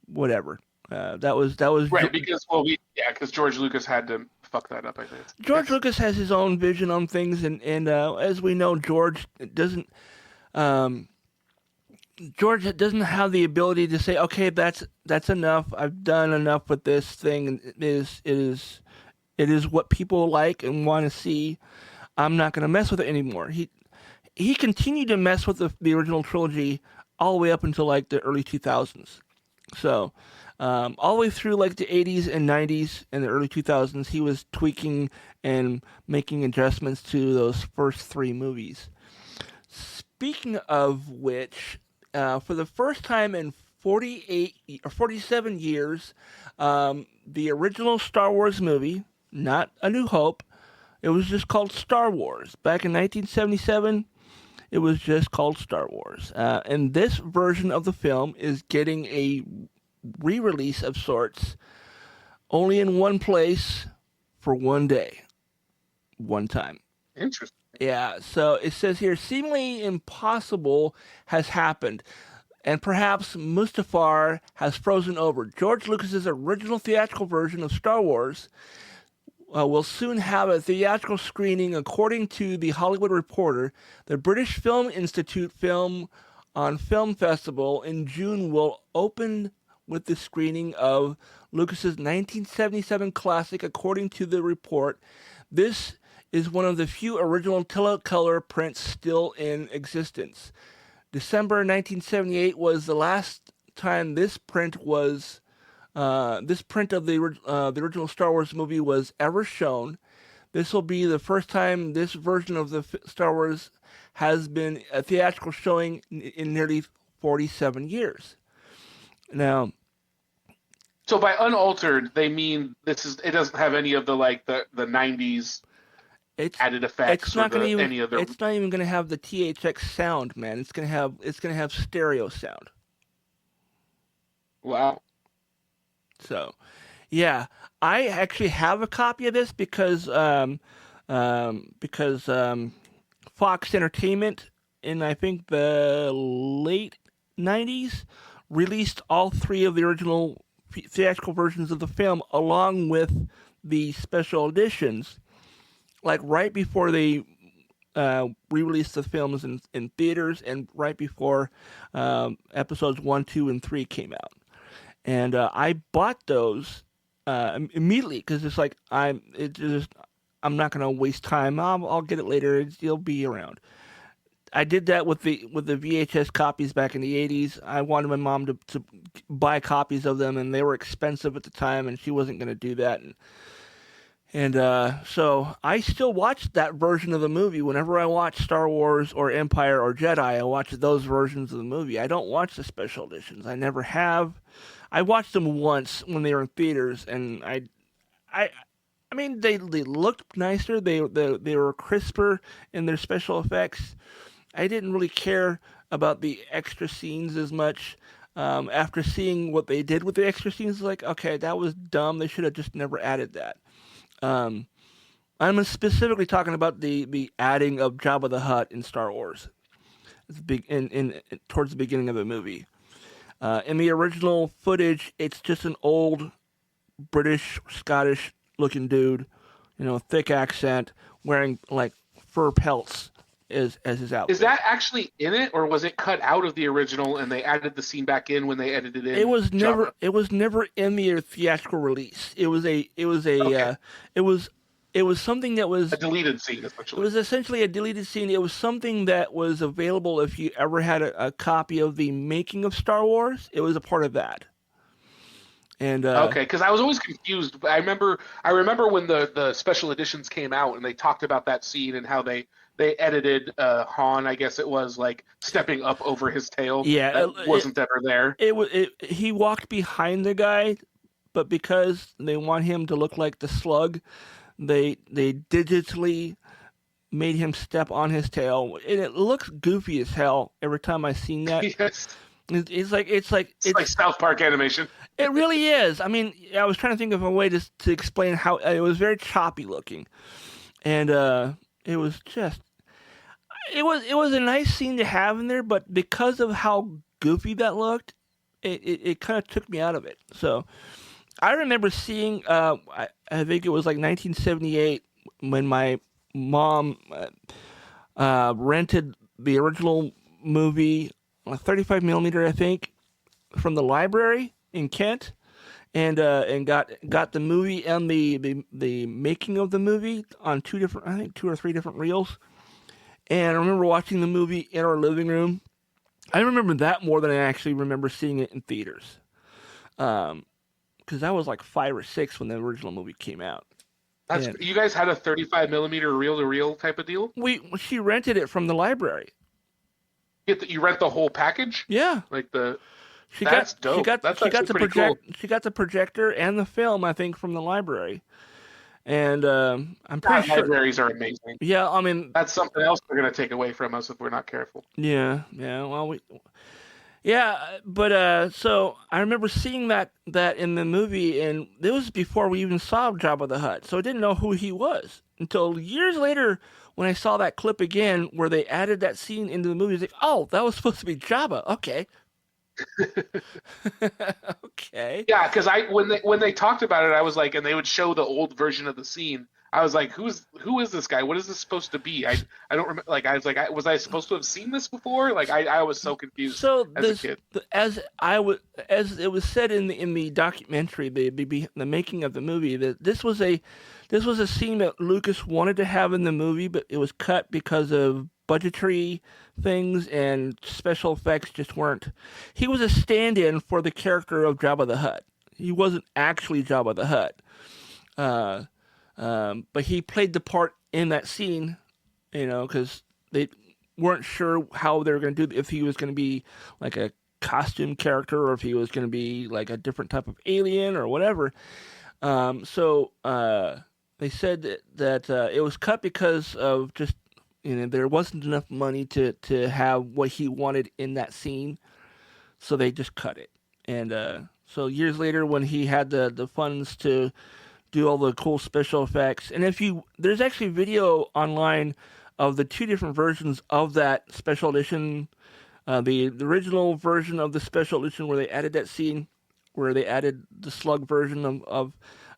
Whatever. That was Right, because because George Lucas had to fuck that up, I think. George Lucas has his own vision on things, and as we know, George doesn't have the ability to say, okay, that's enough. I've done enough with this thing, and it is what people like and want to see. I'm not going to mess with it anymore. He continued to mess with the original trilogy all the way up until like the early 2000s. So, all the way through like the 80s and 90s and the early 2000s, he was tweaking and making adjustments to those first three movies. Speaking of which, for the first time in 48 or 47 years, the original Star Wars movie, not A New Hope, it was just called Star Wars. Back in 1977, it was just called Star Wars. And this version of the film is getting a re-release of sorts, only in one place for one day, one time. Interesting. Yeah, so it says here, seemingly impossible has happened, and perhaps Mustafar has frozen over. George Lucas's original theatrical version of Star Wars will soon have a theatrical screening, according to The Hollywood Reporter. The British Film Institute Film Festival in June will open with the screening of Lucas's 1977 classic, according to the report. This is one of the few original telecolor prints still in existence. December 1978 was the last time this print of the original Star Wars movie was ever shown. This will be the first time this version of the Star Wars has been a theatrical showing in nearly 47 years. Now, so by unaltered, they mean it doesn't have any of the 90s added effects. It's not even going to have the THX sound, man. It's going to have stereo sound. Wow. So, yeah, I actually have a copy of this because Fox Entertainment in I think the late 90s released all three of the original theatrical versions of the film along with the special editions, like right before they re-released the films in theaters and right before episodes 1, 2, and 3 came out. And I bought those immediately because it's like I'm not gonna waste time. I'll get it later. It'll be around. I did that with the VHS copies back in the 80s. I wanted my mom to buy copies of them, and they were expensive at the time, and she wasn't gonna do that. And so I still watch that version of the movie whenever I watch Star Wars or Empire or Jedi. I watch those versions of the movie. I don't watch the special editions. I never have. I watched them once when they were in theaters, and I mean they looked nicer. They were crisper in their special effects. I didn't really care about the extra scenes as much. After seeing what they did with the extra scenes, like, okay, that was dumb. They should have just never added that. I'm specifically talking about the adding of Jabba the Hutt in Star Wars. It's big towards the beginning of the movie. In the original footage, it's just an old British, Scottish looking dude, thick accent, wearing like fur pelts as his outfit. Is that actually in it, or was it cut out of the original and they added the scene back in when they edited it? It was never in the theatrical release. It was something that was a deleted scene, essentially. It was essentially a deleted scene. It was something that was available if you ever had a copy of the making of Star Wars. It was a part of that. And okay, because I was always confused. I remember when the special editions came out and they talked about that scene and how they edited Han, I guess it was, like stepping up over his tail. Yeah, that wasn't ever there. He walked behind the guy, but because they want him to look like the Slug, they digitally made him step on his tail, and it looks goofy as hell every time I seen that. Yes. It's like South Park animation. It really is. I mean, I was trying to think of a way to explain how it was very choppy looking, and it was just it was a nice scene to have in there. But because of how goofy that looked, it kind of took me out of it. So I remember seeing, I think it was like 1978 when my mom rented the original movie, 35 millimeter, I think, from the library in Kent, and got the movie and the making of the movie on two or three different reels. And I remember watching the movie in our living room. I remember that more than I actually remember seeing it in theaters. Because I was like 5 or 6 when the original movie came out. You guys had a 35 millimeter reel to reel type of deal? She rented it from the library. You rent the whole package? Yeah. Like that's dope. That's pretty cool. She got the projector and the film, I think, from the library. And I'm pretty sure libraries are amazing. Yeah, I mean that's something else they're gonna take away from us if we're not careful. Yeah. Well, but so I remember seeing that in the movie, and it was before we even saw Jabba the Hutt, so I didn't know who he was until years later when I saw that clip again where they added that scene into the movie. I was like, oh, that was supposed to be Jabba. Okay. Okay. Yeah, because when they talked about it, I was like, and they would show the old version of the scene. I was like, who is this guy? What is this supposed to be? I don't remember. Like, I was like, was I supposed to have seen this before? Like, I was so confused as a kid. As it was said in the documentary, the making of the movie, that this was a scene that Lucas wanted to have in the movie, but it was cut because of budgetary things and special effects just weren't. He was a stand-in for the character of Jabba the Hutt. He wasn't actually Jabba the Hutt. But he played the part in that scene, because they weren't sure how they were going to do it, if he was going to be like a costume character or if he was going to be like a different type of alien or whatever. So they said that it was cut because of just, there wasn't enough money to have what he wanted in that scene, so they just cut it. And so years later, when he had the funds to do all the cool special effects, and there's actually video online of the 2 different versions of that special edition, the original version of the special edition where they added that scene, where they added the slug version of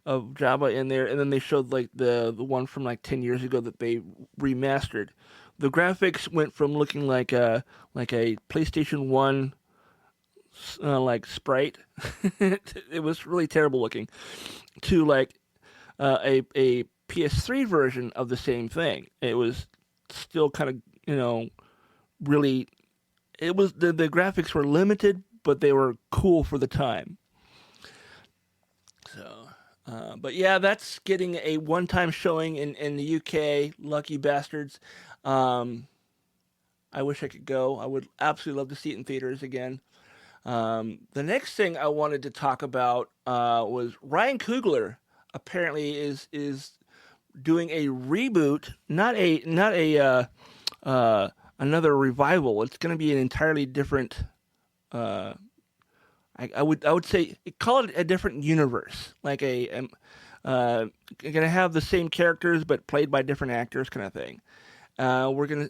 Jabba in there, and then they showed like the one from like 10 years ago that they remastered. The graphics went from looking like a PlayStation 1 like sprite. It was really terrible looking, to like a PS3 version of the same thing. It was still kind of, really, it was the graphics were limited, but they were cool for the time. So, but yeah, that's getting a one-time showing in the UK. Lucky bastards. I wish I could go. I would absolutely love to see it in theaters again. The next thing I wanted to talk about was Ryan Coogler apparently is doing a reboot, not a another revival. It's going to be an entirely different. I would say call it a different universe, like going to have the same characters but played by different actors, kind of thing.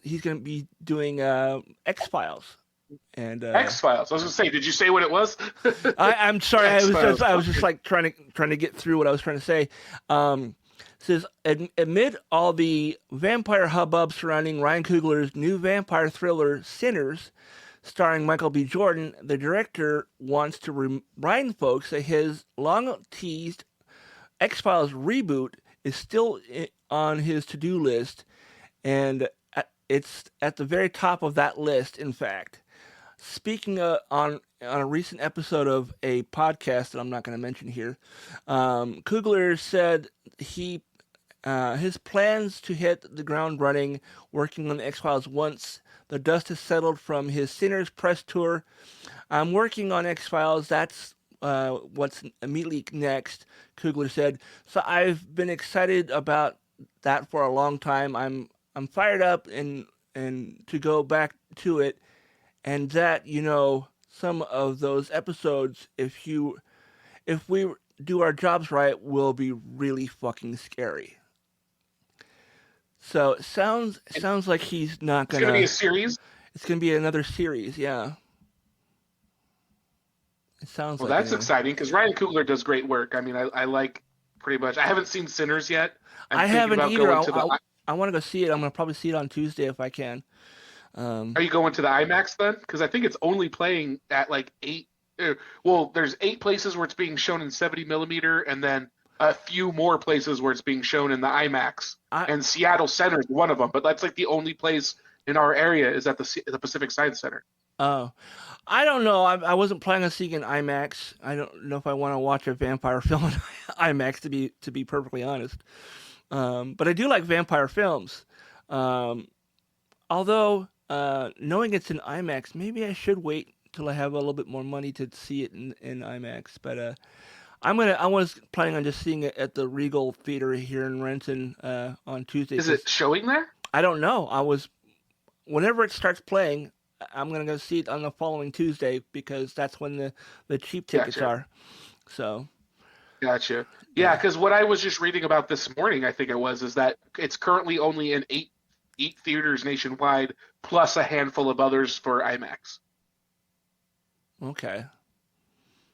He's gonna be doing X-Files. And X-Files. I was gonna say, did you say what it was? I'm sorry. I was just like trying to get through what I was trying to say. Says amid all the vampire hubbub surrounding Ryan Coogler's new vampire thriller Sinners, starring Michael B. Jordan, the director wants to remind folks that his long-teased X-Files reboot is still on his to-do list, and it's at the very top of that list, in fact. Speaking on a recent episode of a podcast that I'm not going to mention here, Coogler said his plans to hit the ground running working on the X-Files once the dust has settled from his Sinners press tour. I'm working on X-Files. That's what's immediately next, Coogler said. So I've been excited about that for a long time. I'm fired up and to go back to it. And that, some of those episodes, if we do our jobs right, will be really fucking scary. So it sounds like he's not gonna. It's gonna be a series. It's gonna be another series, yeah. It sounds Well, like that's it. exciting because Ryan Coogler does great work. I mean, I like pretty much. I haven't seen Sinners yet. I'm I thinking haven't about either. going to the. I want to go see it. I'm gonna probably see it on Tuesday if I can. Are you going to the IMAX then? Because I think it's only playing at like 8. Well, there's 8 places where it's being shown in 70 millimeter, and then a few more places where it's being shown in the IMAX. And Seattle Center is one of them, but that's like the only place in our area is at the Pacific Science Center. Oh, I don't know. I wasn't planning on seeing an IMAX. I don't know if I want to watch a vampire film in IMAX to be perfectly honest. But I do like vampire films. Although knowing it's in IMAX, maybe I should wait till I have a little bit more money to see it in IMAX. But I was planning on just seeing it at the Regal Theater here in Renton on Tuesday. Is it showing there? I don't know. Whenever it starts playing, I'm gonna go see it on the following Tuesday because that's when the cheap tickets are. So. Gotcha. Yeah, because what I was just reading about this morning, I think it was, is that it's currently only in 8 theaters nationwide, plus a handful of others for IMAX. Okay.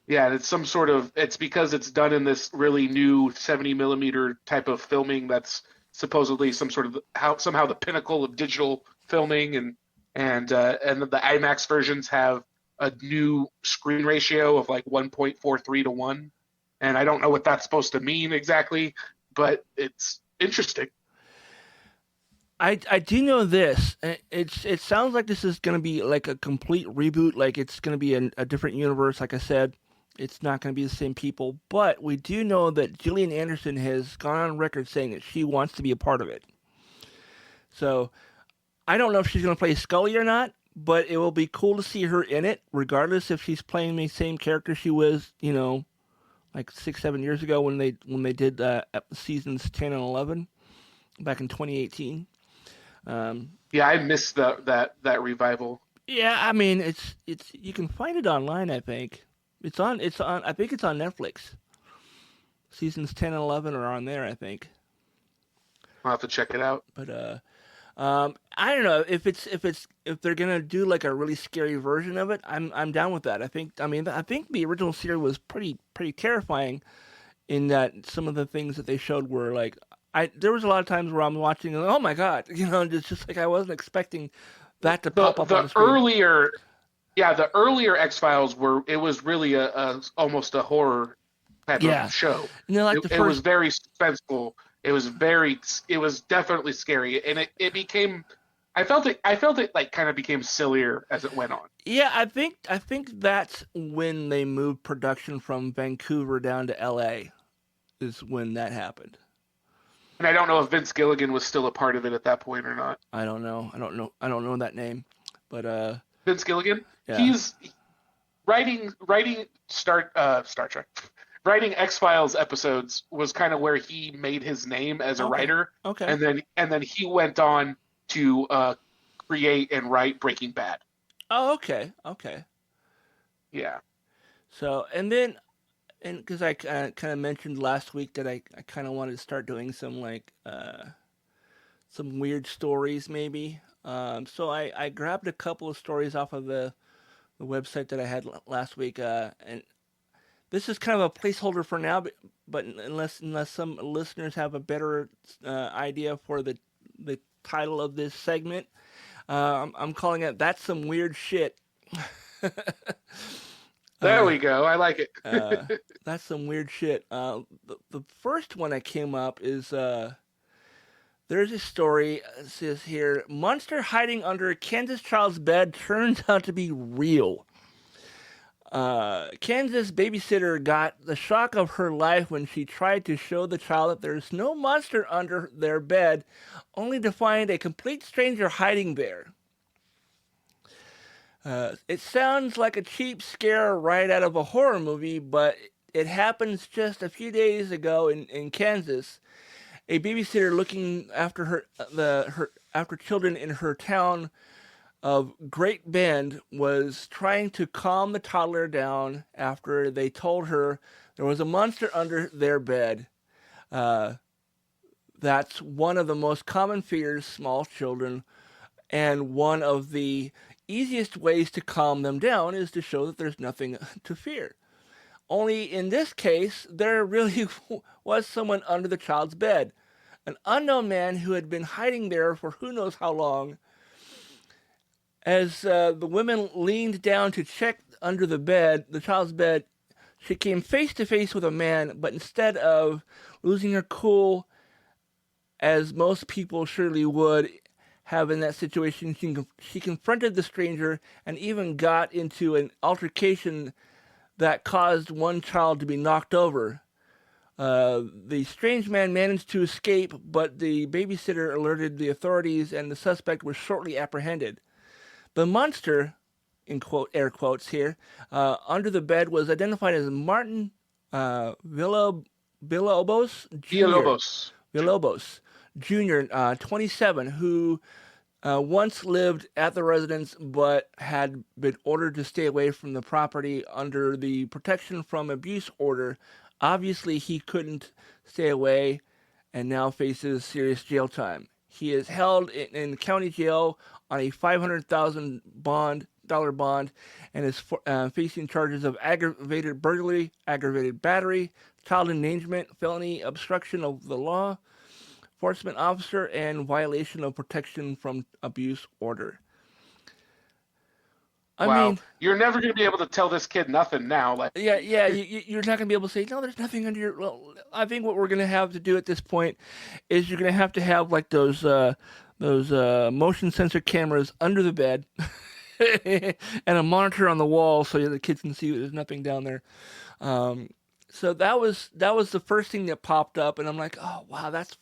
Yeah, it's because it's done in this really new 70 millimeter type of filming that's supposedly somehow the pinnacle of digital filming, and the IMAX versions have a new screen ratio of like 1.43 to 1. And I don't know what that's supposed to mean exactly, but it's interesting. I do know this. It sounds like this is going to be like a complete reboot. Like it's going to be a different universe. Like I said, it's not going to be the same people. But we do know that Gillian Anderson has gone on record saying that she wants to be a part of it. So I don't know if she's going to play Scully or not, but it will be cool to see her in it, regardless if she's playing the same character she was, like 6-7 years ago when they did seasons 10 and 11 back in 2018. Yeah, I missed that revival. Yeah, I mean it's you can find it online. I think it's on. I think it's on Netflix. Seasons 10 and 11 are on there. I think. I'll have to check it out. But I don't know if they're gonna do like a really scary version of it. I'm down with that. I think the original series was pretty terrifying, in that some of the things that they showed were like there was a lot of times where I'm watching and oh my god, it's just like I wasn't expecting that to pop up on the screen. The earlier X-Files it was really almost a horror type of show. It was very suspenseful. It was definitely scary, and it became. I felt it like kind of became sillier as it went on. Yeah, I think that's when they moved production from Vancouver down to L.A. is when that happened. And I don't know if Vince Gilligan was still a part of it at that point or not. I don't know. I don't know that name, but Vince Gilligan. Yeah. He's writing Star Trek. Writing X-Files episodes was kind of where he made his name as a writer. Okay. And then he went on to create and write Breaking Bad. Oh, okay. Yeah. So, and because I kind of mentioned last week that I kind of wanted to start doing some some weird stories maybe. So I grabbed a couple of stories off of the website that I had last week, and this is kind of a placeholder for now, but unless some listeners have a better idea for the title of this segment, I'm calling it "That's Some Weird Shit." There we go. I like it. That's some weird shit. The first one that came up is there's a story. It says here, monster hiding under a Kansas child's bed turns out to be real. Kansas babysitter got the shock of her life when she tried to show the child that there's no monster under their bed, only to find a complete stranger hiding there. It sounds like a cheap scare right out of a horror movie, but it happens just a few days ago in Kansas. A babysitter looking after after children in her town of Great Bend was trying to calm the toddler down after they told her there was a monster under their bed. That's one of the most common fears small children, and one of the easiest ways to calm them down is to show that there's nothing to fear. Only in this case, there really was someone under the child's bed. An unknown man who had been hiding there for who knows how long. As the women leaned down to check under the bed, the child's bed, she came face to face with a man, but instead of losing her cool, as most people surely would have in that situation, she confronted the stranger and even got into an altercation that caused one child to be knocked over. The strange man managed to escape, but the babysitter alerted the authorities and the suspect was shortly apprehended. The monster, in air quotes here, under the bed was identified as Martin Villalobos Jr., 27, who once lived at the residence but had been ordered to stay away from the property under the protection from abuse order. Obviously, he couldn't stay away and now faces serious jail time. He is held in county jail on a $500,000 bond and is facing charges of aggravated burglary, aggravated battery, child endangerment, felony obstruction of the law, enforcement officer, and violation of protection from abuse order. I mean, you're never going to be able to tell this kid nothing now. You're not going to be able to say, no, there's nothing under your... Well, I think what we're going to have to do at this point is you're going to have like those motion sensor cameras under the bed and a monitor on the wall so the kids can see there's nothing down there. So that was the first thing that popped up, and I'm like, oh, wow, that's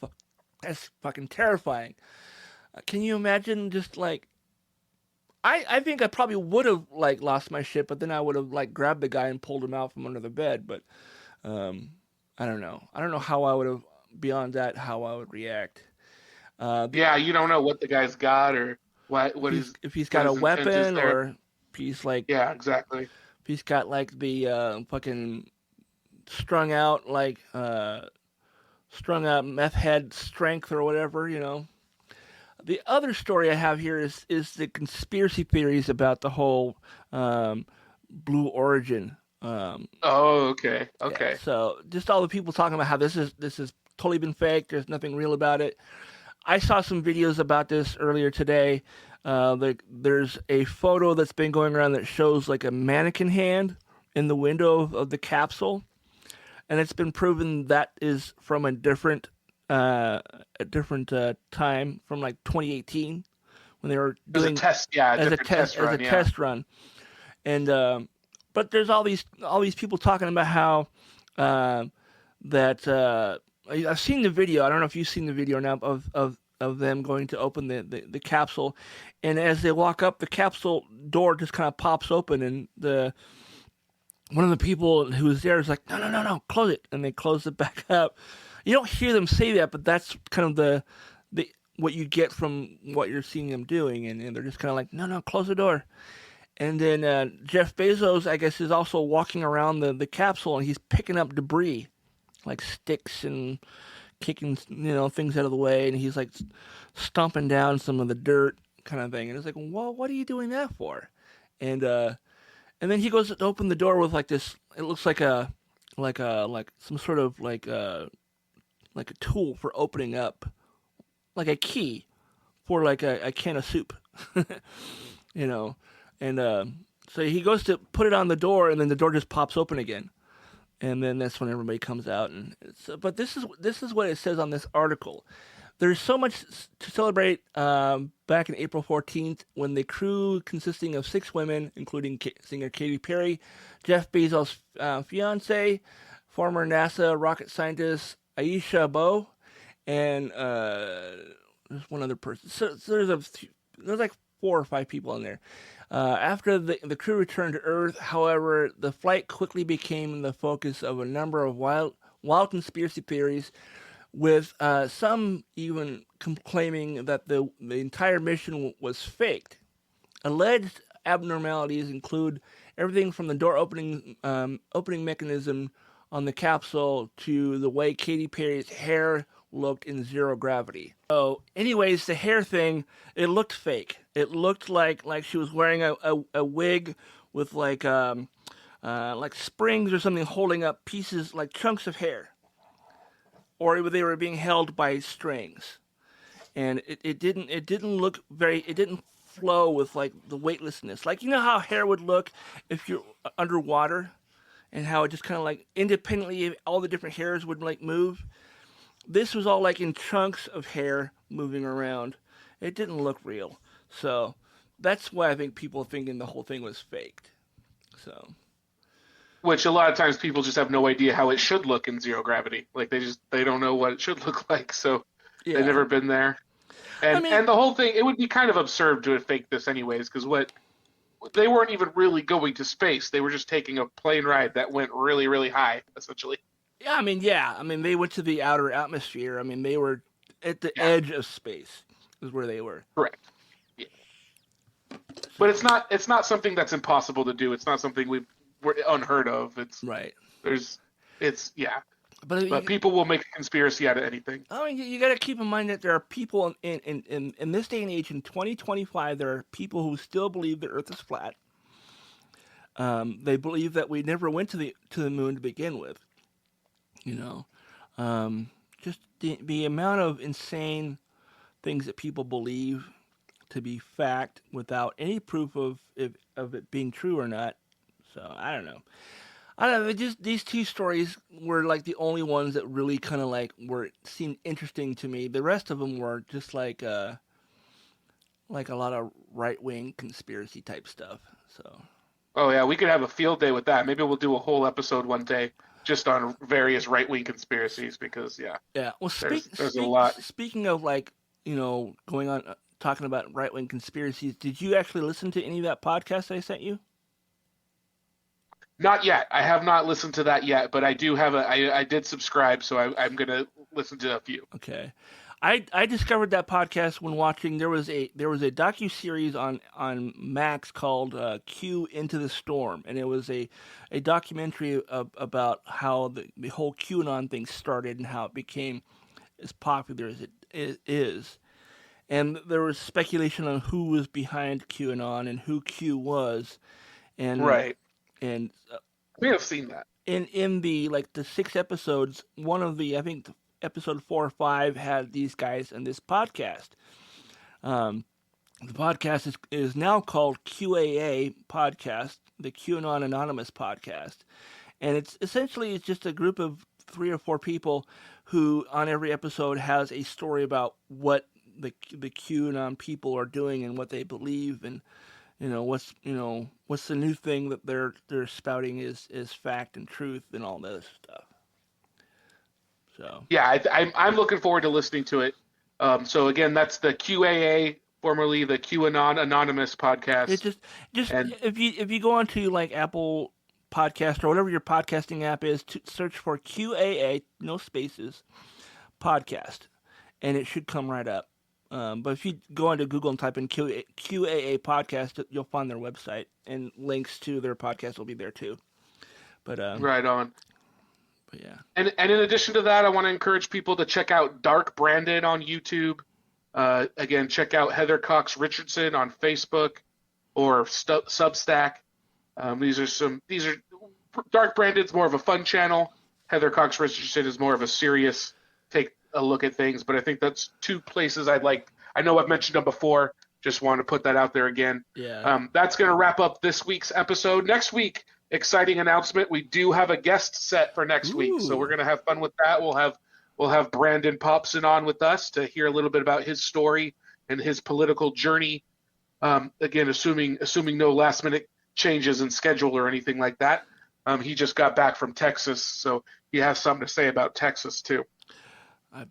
fucking terrifying. Can you imagine just like... I think I probably would have like lost my shit, but then I would have like grabbed the guy and pulled him out from under the bed. But I don't know. I don't know how I would have, beyond that, how I would react. You don't know what the guy's got or if he's got a weapon or if he's like... Yeah, exactly. If he's got like the fucking strung out meth head strength or whatever, you know. The other story I have here is the conspiracy theories about the whole Blue Origin. Okay. Yeah, so just all the people talking about how this is totally been fake. There's nothing real about it. I saw some videos about this earlier today. There's a photo that's been going around that shows like a mannequin hand in the window of the capsule, and it's been proven that is from a different time, from like 2018 when they were doing test run. And but there's all these people talking about how that I've seen the video. I don't know if you've seen the video now of them going to open the capsule, and as they walk up, the capsule door just kind of pops open, and one of the people who was there is like, no, close it, and they close it back up. You don't hear them say that, but that's kind of the what you get from what you're seeing them doing, and they're just kind of like, no, close the door. And then Jeff Bezos, I guess, is also walking around the capsule, and he's picking up debris, like sticks and kicking things out of the way, and he's like stomping down some of the dirt kind of thing. And it's like, well, what are you doing that for? And then he goes to open the door with like this. It looks like some sort of like a tool for opening up, like a key for like a can of soup, And so he goes to put it on the door, and then the door just pops open again, and then that's when everybody comes out. And but this is what it says on this article. There's so much to celebrate back in April 14th when the crew, consisting of 6 women, including singer Katy Perry, Jeff Bezos' fiance, former NASA rocket scientist Aisha Bowe, and there's one other person. So there's like 4 or 5 people in there. After the crew returned to Earth, however, the flight quickly became the focus of a number of wild conspiracy theories, with some even claiming that the entire mission was faked. Alleged abnormalities include everything from the door opening mechanism on the capsule to the way Katy Perry's hair looked in zero gravity. So, anyways, the hair thing, it looked fake. It looked like she was wearing a wig with like springs or something holding up pieces, like chunks of hair, or they were being held by strings. And it didn't look it didn't flow with like the weightlessness. Like, you know how hair would look if you're underwater, and how it just kind of like independently all the different hairs would like move. This was all like in chunks of hair moving around. It didn't look real. So that's why I think people thinking the whole thing was faked. So, which a lot of times people just have no idea how it should look in zero gravity. Like they don't know what it should look like. So yeah. they've never been there. And and the whole thing, it would be kind of absurd to fake this anyways, because they weren't even really going to space. They were just taking a plane ride that went really, really high, essentially. Yeah, I mean, they went to the outer atmosphere. I mean, they were at the edge of space is where they were. Correct. Yeah. But it's not something that's impossible to do. It's not something we're unheard of. It's right. But people will make a conspiracy out of anything. I mean, you got to keep in mind that there are people in this day and age, in 2025, there are people who still believe the Earth is flat. They believe that we never went to the moon to begin with. You know, just the amount of insane things that people believe to be fact without any proof of it being true or not. So I don't know. Just these two stories were like the only ones that really kind of like seemed interesting to me. The rest of them were just like a lot of right-wing conspiracy type stuff. So. Oh yeah, we could have a field day with that. Maybe we'll do a whole episode one day just on various right-wing conspiracies, because yeah. Well, there's a lot. Speaking of like, you know, going on talking about right-wing conspiracies, did you actually listen to any of that podcast I sent you? Not yet. I have not listened to that yet, but I do have I did subscribe, so I'm going to listen to a few. Okay. I discovered that podcast when watching, there was a docuseries on Max called Q Into the Storm, and it was a documentary about how the whole QAnon thing started and how it became as popular as it is. And there was speculation on who was behind QAnon and who Q was. And right. And we have seen that in the 6 episodes. One of the, I think, episode 4 or 5 had these guys in this podcast. The podcast is now called QAA Podcast, the QAnon Anonymous Podcast, and it's just a group of 3 or 4 people who, on every episode, has a story about what the QAnon people are doing and what they believe, and what's the new thing that they're spouting is fact and truth and all this stuff. So yeah, I'm looking forward to listening to it. So again, that's the QAA, formerly the QAnon Anonymous Podcast. It just if you go onto like Apple Podcast or whatever your podcasting app is, to search for QAA, no spaces, podcast, and it should come right up. But if you go onto Google and type in QAA Podcast, you'll find their website, and links to their podcast will be there too. But right on. But yeah. And in addition to that, I want to encourage people to check out Dark Branded on YouTube. Again, check out Heather Cox Richardson on Facebook or Substack. These are Dark Branded's more of a fun channel. Heather Cox Richardson is more of a serious take a look at things, but I think that's 2 places I'd like. I know I've mentioned them before, just wanted to put that out there again. Yeah. That's going to wrap up this week's episode. Next week, exciting announcement, we do have a guest set for next week, so we're going to have fun with that. We'll have Brandon Popson on with us to hear a little bit about his story and his political journey. Again, assuming no last minute changes in schedule or anything like that. He just got back from Texas, so he has something to say about Texas too.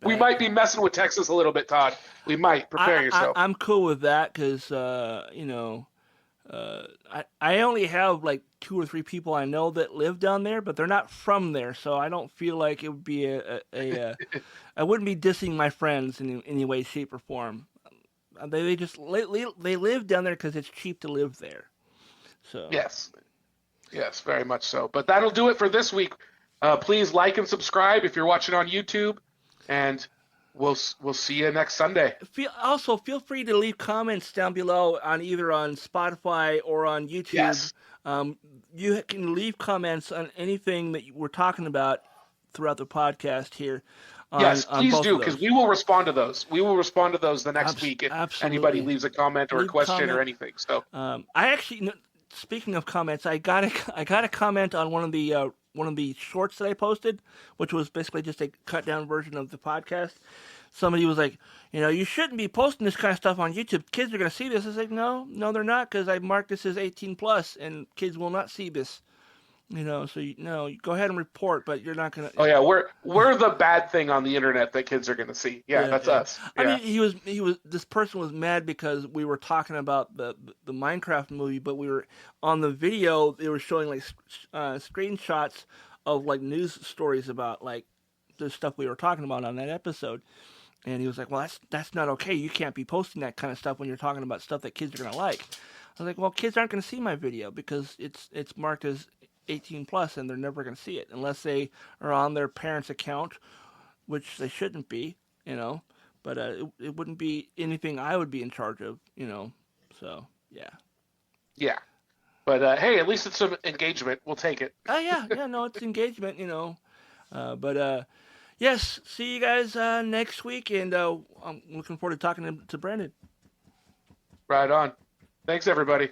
We might be messing with Texas a little bit, Todd. We might. Prepare yourself. I'm cool with that because, I only have like 2 or 3 people I know that live down there, but they're not from there, so I don't feel like it would be I wouldn't be dissing my friends in any way, shape, or form. They just they live down there because it's cheap to live there. So yes, very much so. But that'll do it for this week. Please like and subscribe if you're watching on YouTube. And we'll see you next Sunday. Feel free to leave comments down below on either on Spotify or on YouTube. Yes. You can leave comments on anything that we're talking about throughout the podcast here. Yes, please do, because we will respond to those. We will respond to those the next week if anybody leaves a comment or a question or anything. So I actually, speaking of comments, I got a comment on one of the shorts that I posted, which was basically just a cut down version of the podcast. Somebody was like, you shouldn't be posting this kind of stuff on YouTube. Kids are going to see this. I was like, no, they're not, because I marked this as 18 plus, and kids will not see this. So you go ahead and report, but you're not gonna. Oh yeah, we're the bad thing on the internet that kids are gonna see. Yeah, that's us. Yeah. I mean, this person was mad because we were talking about the Minecraft movie, but we were on the video. They were showing like screenshots of like news stories about like the stuff we were talking about on that episode, and he was like, "Well, that's not okay. You can't be posting that kind of stuff when you're talking about stuff that kids are gonna like." I was like, "Well, kids aren't gonna see my video because it's marked as 18 plus, and they're never going to see it unless they are on their parents' account, which they shouldn't be, but it wouldn't be anything I would be in charge of, so yeah, but hey, at least it's some engagement. We'll take it. No, it's engagement, but yes, see you guys next week, and I'm looking forward to talking to Brandon. Right on. Thanks, everybody.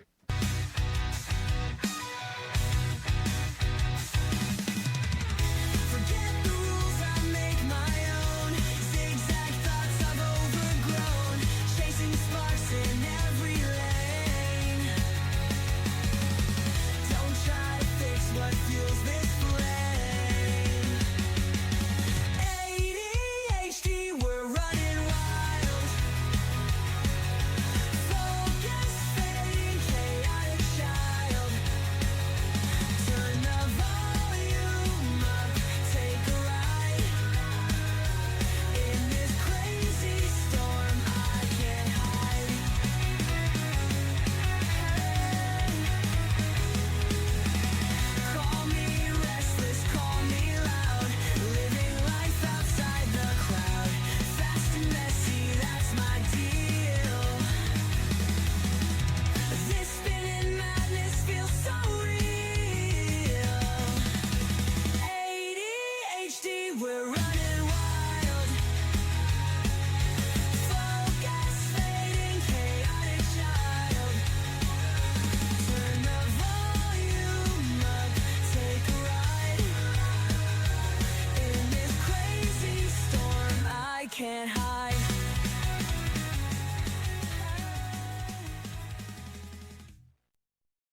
Can't hide.